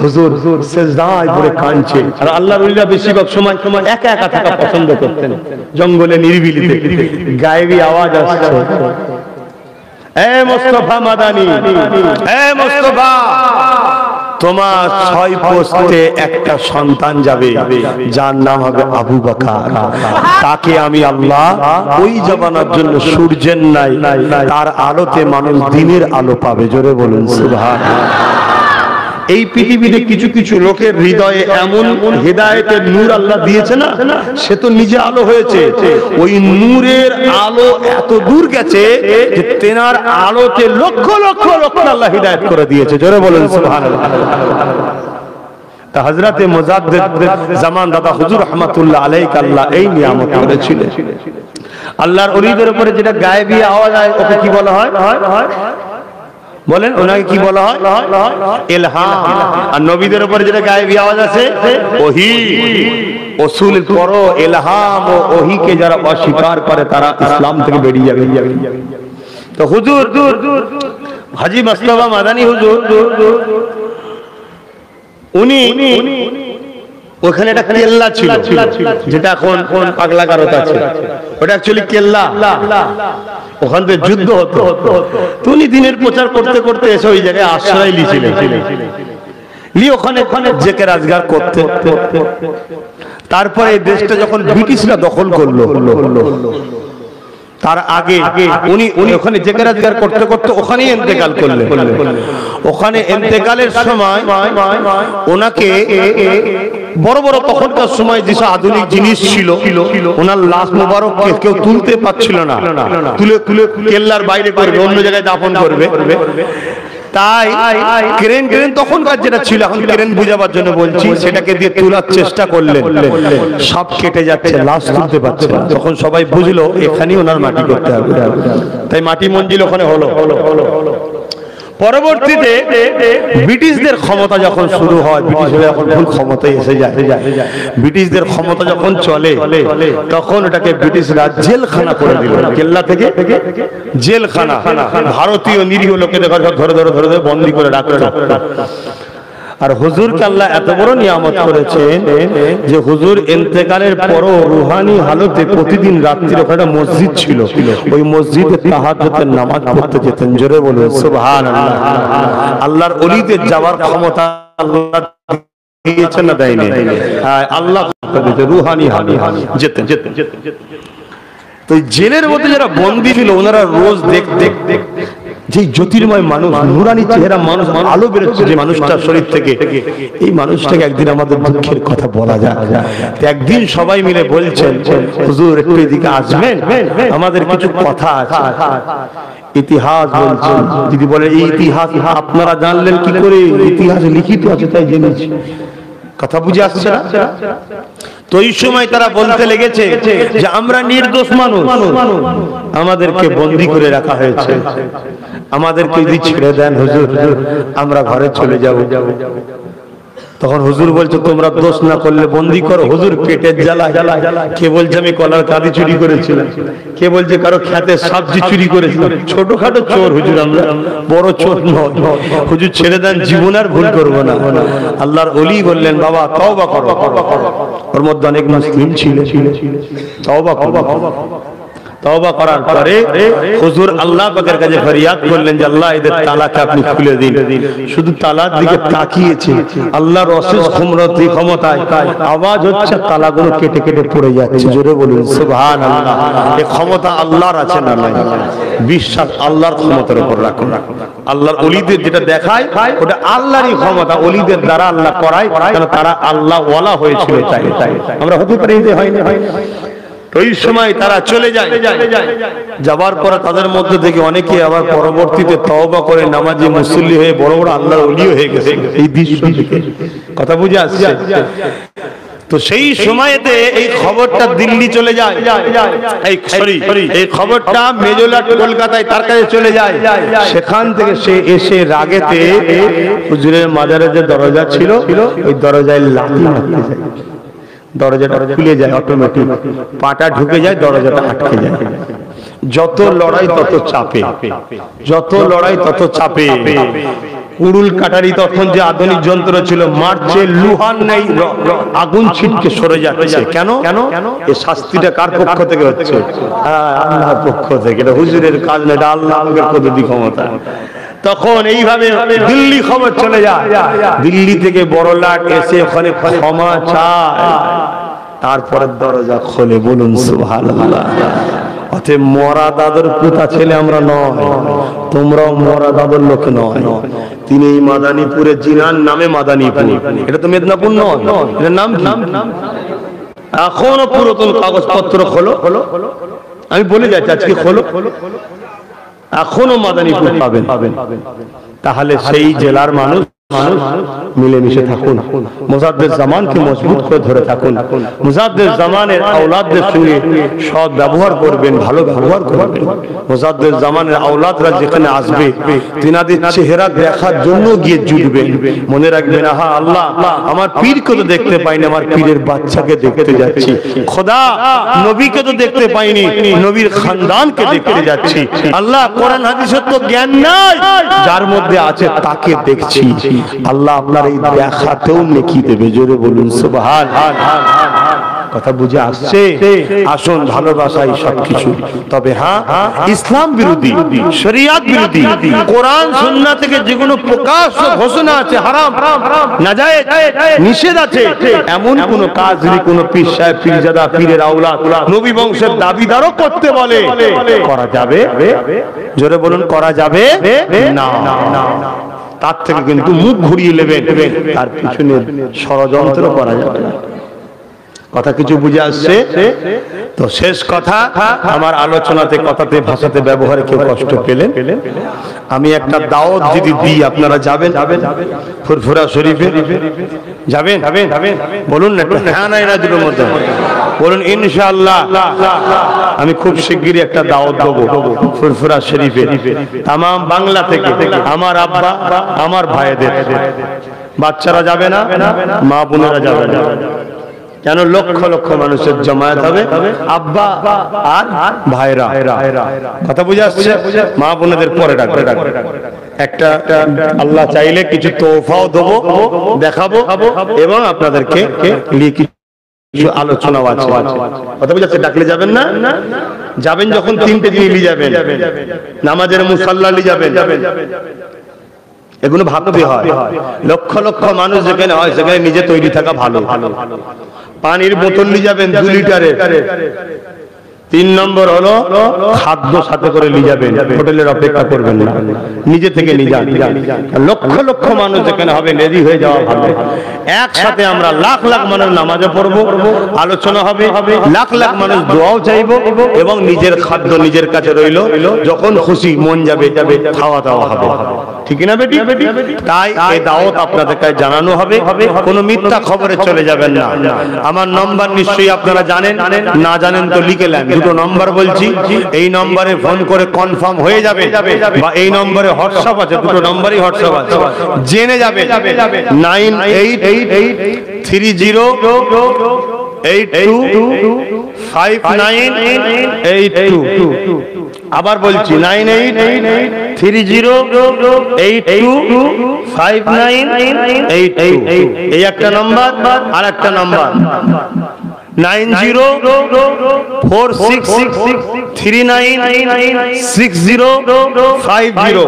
হুজুর সিজদায় পড়ে কাঁদছে। আর আল্লাহর ওলিরা বেশিরভাগ সময় একা একা থাকা পছন্দ করতেন, জঙ্গলে নিরিবিলিতে। গায়েবী আওয়াজ আসছে, এ মুস্তাফা মাদানি, এ মুস্তাফা, তোমার 6 পোস্টে একটা সন্তান যাবে, যার নাম হবে আবু বকর। তাকে আমি আল্লাহ ওই জামানার জন্য সূর্যের নাই, তার আলোতে মানুষ দিনের আলো পাবে। জোরে বলুন সুবহানাল্লাহ। এই পৃথিবীতে কিছু কিছু লোকের হৃদয়ে এমন হেদায়েতের নূর আল্লাহ দিয়েছে না, সে তো নিজে আলো হয়েছে, ওই নূরের আলো এত দূর গেছে যে তেনার আলোতে লক্ষ লক্ষ লক্ষ আল্লাহ হিদায়াত করে দিয়েছে। জোরে বলেন সুবহানাল্লাহ। তা হযরতে মুজাদ্দিদ জামান দাদা হুজুর রাহমাতুল্লাহ আলাইহি আল্লাহ এই নিয়ামত করেছিলেন। আল্লাহর ওলিদের উপরে যেটা গায়েবী আওয়াজ হয় ওকে কি বলা হয়? বলেন ওনাকে কি বলা হয়? ইলহাম। আর নবীদের উপরে যেটা গায়েবী আওয়াজ আছে ওহী। রাসূল পরো ইলহাম ও ওহীকে যারা অস্বীকার করে তারা ইসলাম থেকে বেরিয়ে যাবে। তো হুজুর হাজী মুস্তাফা মাদানী হুজুর উনি ওখানে একটা কেল্লা ছিল, যেটা এখন পাগলা গারদ আছে, ওটা অ্যাকচুয়ালি কেল্লা। ওখান থেকে যুদ্ধ হতো। উনি দিনের প্রচার করতে করতে এসে ওই জায়গায় আশ্রয় নিয়েছিলেন, ওখানে জেকে রাজগার করতে। তারপরে এই দেশটা যখন ব্রিটিশরা দখল করলো, তার আগে উনি ওখানে জেকে রাজগার করতে করতে ওখানেই ইন্তেকাল করলেন। ওখানে ইন্তেকালের সময় ওনাকে বড় বড় তখনকার সময় যেসব আধুনিক জিনিস ছিল ওনার লাশ মোবারক কেউ তুলতে পারছিল না, তুলে তুলে কেল্লার বাইরে করবে, অন্য জায়গায় দাফন করবে। তাই ক্রেন তখনকার যেটা ছিল, এখন ক্রেন বুঝাবার জন্য বলছি, সেটাকে দিয়ে তোলার চেষ্টা করলেন, সব কেটে যাচ্ছে, লাশ তুলতে পারছে না। তখন সবাই বুঝলো এখানেই ওনার মাটি করতে হবে, তাই মাটি মঞ্জিল ওখানে হলো। পরবর্তীতে ব্রিটিশদের ক্ষমতা যখন শুরু হয়, ব্রিটিশরা যখন ফুল ক্ষমতায় এসে যায়, ব্রিটিশদের ক্ষমতা যখন চলে, তখন এটাকে ব্রিটিশরা জেলখানা করে দিল। কেল্লা থেকে জেলখানা, ভারতীয় নিরীহ লোকেদের ধরে ধরে ধরে ধরে বন্দী করে রাখতো। আর হুজুরকে আল্লাহ এত বড় নিয়ামত করেছেন যে হুজুর ইন্তেকালের পরও রুহানি হালতে প্রতিদিন রাত্রি ওখানে মসজিদ ছিল, ওই মসজিদে তাহাজ্জুদের নামাজ পড়তে যেতেন। জোরে বলুন সুবহানাল্লাহ। আল্লাহর ওলিদের যাওয়ার ক্ষমতা আল্লাহ দিয়েছেন না দেয়নি? আল্লাহ রুহানি হালে যেতেন। তো জেলের মধ্যে যারা বন্দী ছিল ওনারা রোজ দেখতে যে জ্যোতির্ময় মানুষ, নুরানি চেহারা মানুষ, আলো বেরোচ্ছে যে মানুষটার শরীর থেকে, এই মানুষটাকে একদিন আমাদের দুঃখের কথা বলা যায়। একদিন সবাই মিলে বলছেন হুজুর একটু এদিকে আসবেন, আমাদের কিছু কথা আছে। ইতিহাস বলছেন। যদি বলে এই ইতিহাস আপনারা জানলেন কি করে? ইতিহাসে লিখিত আছে তাই জেনেছি। কথা বুঝে আসছে না? তো এই সময় তারা বলতে লেগেছে যে আমরা নির্দোষ মানুষ, আমাদেরকে বন্দী করে রাখা হয়েছে, আমাদেরকে যদি ছেড়ে দেন হুজুর আমরা ঘরে চলে যাব। তখন হুজুর বলছে তোমরা দোষ না করলে বন্দী করো। হুজুর পেটের জ্বালা, কে বলছে আমি কলার কাঁদি চুরি করেছিলাম, কে বলছে কারো খেতে সবজি চুরি করেছিলাম। ছোটখাটো চোর হুজুর, আমরা বড় চোর নয়। হুজুর ছেড়ে দেন, জীবন আর ভুল করবো না। আল্লাহর ওলি বললেন বাবা তওবা করো। ওর মধ্যে অনেক মুসলিম ছিল, তওবা করো। তওবা করার পরে হুজুর আল্লাহ পাকের কাছে ফরিয়াদ করলেন যে আল্লাহ এদের তালাক আপনি খুলে দিন। শুধু তালাক দিকে তাকিয়েছে, আল্লাহর অশেষ ক্ষমতায় আওয়াজ হচ্ছে, তালাগুলো কেটে কেটে পড়ে যাচ্ছে। জোরে বলুন সুবহানাল্লাহ। এই ক্ষমতা আল্লাহর আছে না নাই? বিশ্বাস আল্লাহর ক্ষমতার উপর রাখুন। আল্লাহর ওলিদের যেটা দেখায় ওটা আল্লাহরই ক্ষমতা, ওলিদের দ্বারা আল্লাহ করায়, কারণ তারা আল্লাহ ওয়ালা হয়েছিল। তাই আমরা হতে পারি যে হয় না। ওই সময় তারা চলে যায়, যাবার পরে তাদের মধ্যে থেকে অনেকে আবার পরবর্তীতে তওবা করে নামাজি মুসল্লি হয়ে বড় বড় আল্লাহর ওলি হয়ে গেছে। এই দৃশ্য থেকে কথা বুঝে আসছে? তো সেই সময়তে এই খবরটা দিল্লি চলে যায়, এই খবরটা মেজোলাট কলকাতায় তার কাছে চলে যায়। সেখান থেকে সে এসে রাগেতে হুজুরের মাজারের যে দরজা ছিল ওই দরজায় লাথি মারতে যায়। দরজাটা খুলে যায় অটোমেটিক, পাটা ঢুকে যায়, দরজাটা আটকে যায়। যত লড়াই তত চাপে, যত লড়াই তত চাপে। কুড়ুল কাটারি তখন যে আধুনিক যন্ত্র ছিল, মারছে লুহার নেই, আগুন ছিটকে সরে যাচ্ছে। কেন? এই শাস্তিটা কার পক্ষ থেকে হচ্ছে? আল্লাহর পক্ষ থেকে। এটা হুজুরের কাজ না, এটা আল্লাহর কুদরতি ক্ষমতা। তখন এইভাবে দিল্লি খবর চলে যায়, দিল্লি থেকে বড় লাট এসে ওখানে ক্ষমা চায়, তারপরে দরজা খোলে। বলুন সুবহানাল্লাহ। যে মরা দাদুর পুতা ছেলে আমরা নয়, তোমরাও মরা দাদুর লোক নয়। তিনি এই মাদানীপুরে জিনার নামে মাদানীপুর, এটা তো মেদিনীপুর নয়, এটার নাম এখনো পুরাতন কাগজপত্র খোলো, আমি বলে যাচ্ছি আজকে খোলো, এখনো মাদানীপুর পাবেন। তাহলে সেই জেলার মানুষ মিলেমিশে থাকুন, মুজাদ্দেদ জামানকে মজবুত করে ধরে থাকুন, মুজাদ্দেদ জামানের আওলাদদের সঙ্গে সৎ ব্যবহার করবেন, ভালো ব্যবহার করবেন। মুজাদ্দেদ জামানের আওলাদরা যেখানে আসবে তিনাদের চেহারা দেখার জন্য গিয়ে জুটবেন। মনে রাখবেন, আহা আল্লাহ, আমার পীরকে তো দেখতে পাইনি, আমার পীরের বাচ্চাকে দেখতে যাচ্ছি। খোদা, নবীকে তো দেখতে পাইনি, নবীর খানদানকে দেখতে যাচ্ছি। আল্লাহ, কোরআন হাদিসের তো জ্ঞান নাই, যার মধ্যে আছে তাকে দেখছি। আল্লাহ আপনার এই দেখাতেও নেকি দেবে, জোরে বলুন সুবহান। কথা বুঝে আসছে? আসুন, ভালোবাসাই সবকিছু। তবে হ্যাঁ, ইসলাম বিরোধী, শরিয়াত বিরোধী, কোরআন সুন্নাহ থেকে যেগুলো প্রকাশ্য ঘোষণা আছে হারাম, নাজায়েজ, নিষেধ আছে, এমন কোন কাজ যদি কোন পীর সাহেব, পীরজাদা, পীরের আওলাদ, নবী বংশের দাবিদারও করতে বলে, করা যাবে? জোরে বলুন, করা যাবে না। তার থেকে কিন্তু মুখ ঘুরিয়ে নেবেন, তার পিছনে ষড়যন্ত্র করা যাবে না। কথা কিছু বুঝে আসছে তো? শেষ কথা, আমার আলোচনাতে, কথাতে, ভাষাতে, ব্যবহারে কেউ কষ্ট পেলেন, আমি একটা দাওয়াত যদি দিই, আপনারা যাবেন ফুরফুরা শরীফে? যাবেন? বলুন না, হ্যাঁ না এরা দুটোর মধ্যে বলুন ইনশাআল্লাহ। আমি খুব শিগগিরই একটা দাওয়াত দেবো ফুরফুরা শরীফে, তাম বাংলা থেকে। আমার আব্বা, আমার ভাইদের, বাচ্চারা যাবে না, মা বোনেরা যাবে না। কেন? লক্ষ লক্ষ মানুষের জমায়েত হবে, আব্বা আর ভাইরা। কথা বুঝে আসছে? মা বোনেদের পরে ডাকবে। একটা আল্লাহ চাইলে কিছু তোহফাও দেবো, দেখাবো, এবং আপনাদেরকে কিছু আলোচনাও আছে। কথা বুঝে আসছে? ডাকলে যাবেন না? যাবেন যখন 3টে জিনিস নিয়ে যাবেন, নামাজের মুসাল্লা নিয়ে যাবেন। এগুলো ভাবতে হয়। লক্ষ লক্ষ মানুষ যেখানে হয়, সেখানে নিজে তৈরি থাকা ভালো। পানির বোতল নিয়ে যাবেন 2 লিটারের। 3 নম্বর হলো খাদ্য সাথে করে নিয়ে যাবেন, হোটেলের অপেক্ষা করবেন না, নিজে থেকে নিয়ে যান। লক্ষ লক্ষ মানুষ যেখানে হবে, রেডি হয়ে যাওয়া ভালো। একসাথে আমরা লাখ লাখ মানুষ নামাজে পড়বো, আলোচনা হবে, লাখ লাখ মানুষ দোয়াও চাইবো, এবং নিজের খাদ্য নিজের কাছে রইলো, যখন খুশি মন যাবে খাওয়া দাওয়া হবে। ঠিক না বেটি? তাই এই দাওয়াত আপনাদের কাছে জানানো হবে, কোনো মিথ্যা খবরে চলে যাবেন না। আমার নম্বর নিশ্চয়ই আপনারা জানেন, না জানেন তো লিখে নেন। 2টো নম্বর বলছি, এই নম্বরে ফোন করে কনফার্ম হয়ে যাবে, বা এই নম্বরে হোয়াটসঅ্যাপ আছে, 2টো নম্বরই হোয়াটসঅ্যাপ আছে, জেনে যাবে। 9830825982। আবার বলছি, 9830825982। এই একটা নম্বর, আর একটা নম্বর 9046396050।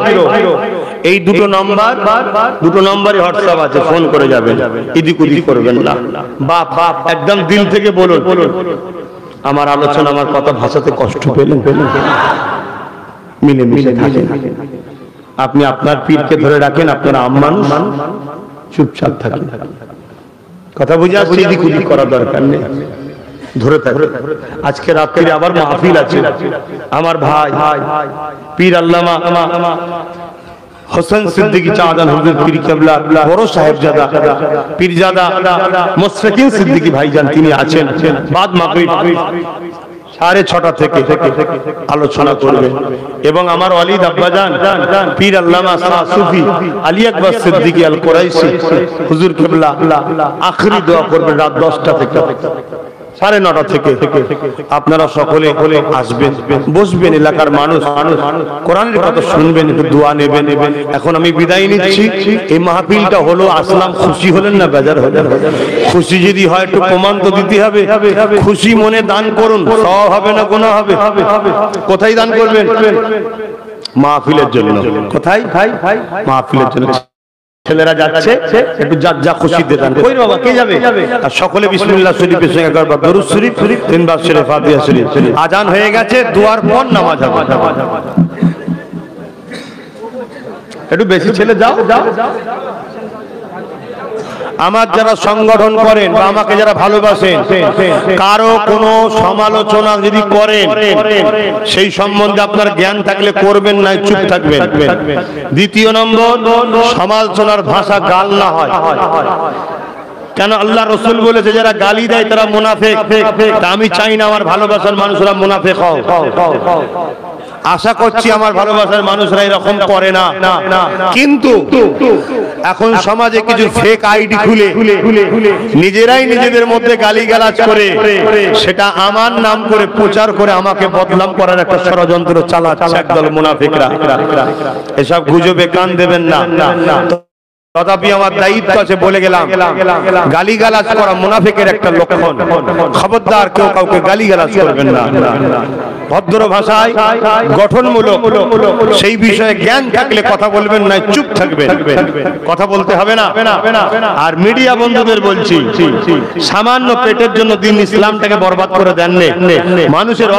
এই 2টো নম্বর, 2টো নম্বরই হোয়াটসঅ্যাপ আছে, ফোন করে যাবেন, ইদিক উদিক করবেন না। বাপ একদম দিল থেকে বলুন, আমার আলোচনা, আমার কথা ভাষাতে কষ্ট পেলেন, মিলেমিশে থাকেন। আপনি আপনার পীরকে ধরে রাখেন, আপনার মানুষ চুপচাপ থাকেন। কথা বুঝে আসছে? এদিক ওদিক করার দরকার নেই, ধরে থাকবে। আজকে রাত্রে আবার মাহফিল আছে, আমার ভাই পীর আল্লামা হোসেন সিদ্দিকী চাঁদান হুজুর পীর কেবলা বড় সাহেবজাদা পীরজাদা মুশফিকিন সিদ্দিকী ভাইজান, তিনি আছেন। বাদ মাগরিব 6:30 থেকে আলোচনা করবেন। এবং আমার ওয়ালিদ আব্বাজান পীর আল্লামা শাহ সুফি আলী আকবর সিদ্দিকী আল কুরাইশি হুজুর কেবলা আখরি দোয়া করবেন রাত 10টা থেকে 9:30 থেকে। আপনারা সকলে আসবেন, বসবেন, এলাকার মানুষ কোরআনের কথা শুনবেন, একটু দোয়া নেবেন। এখন আমি বিদায় নিচ্ছি। এই মাহফিলটা হলো, আসলাম, খুশি হলেন না বেজার হলেন? খুশি যদি হয় একটু প্রমাণ তো দিতে হবে। খুশি মনে দান করুন, সওয়াব হবে না গুনাহ হবে? কোথায় দান করবেন? মাহফিলের জন্য। কোথায়? মাহফিলের জন্য। ছেলেরা যাচ্ছে একটু যা খুশিতে দেন। কই বাবা কে যাবে? আর সকলে বিসমিল্লাহ শরীফের সঙ্গে একবার দরুদ শরীফ তিনবার শরীফ ফাতিহা শরীফ। আজান হয়ে গেছে, দুয়ার পর নামাজ হবে। একটু বেশি ছেলে যাও। আমার যারা সংগঠন করেন বা আমাকে যারা ভালোবাসেন, কারো কোনো সমালোচনা যদি করেন সেই সম্বন্ধে আপনার জ্ঞান থাকলে করবেন, না চুপ থাকবেন। দ্বিতীয় নম্বর, সমালোচনার ভাষা গাল না হয়। কেন আল্লাহ রসুল বলেছে যারা গালি দেয় তারা মুনাফিক। আমি চাই না আমার ভালোবাসার মানুষরা মুনাফিক হও। আশা করছি আমার ভালোবাসার মানুষরা এরকম করে না। কিন্তু এখন সমাজে কিছু ফেক আইডি খুলে নিজেরাই নিজেদের মধ্যে গালিগালাজ করে সেটা আমার নাম করে প্রচার করে আমাকে বদনাম করার একটা ষড়যন্ত্র চালাচ্ছে একদল মুনাফিকরা। এসব গুজবে কান দেবেন না। তথাপি আমার দায়িত্ব আছে, বলে গেলাম, গালিগালাজ করা মুনাফিকের একটা লক্ষণ। খবরদার কেউ কাউকে গালিগালাজ করবেন না। ভদ্র ভাষায় গঠনমূলক সেই বিষয়ে জ্ঞান থাকলে কথা বলবেন, না চুপ থাকবেন। কথা বলতে হবে না। আর মিডিয়া বন্ধুদের বলছি, সামান্য পেটের জন্য দিন ইসলামটাকে বরবাদ করে দেন। মানুষের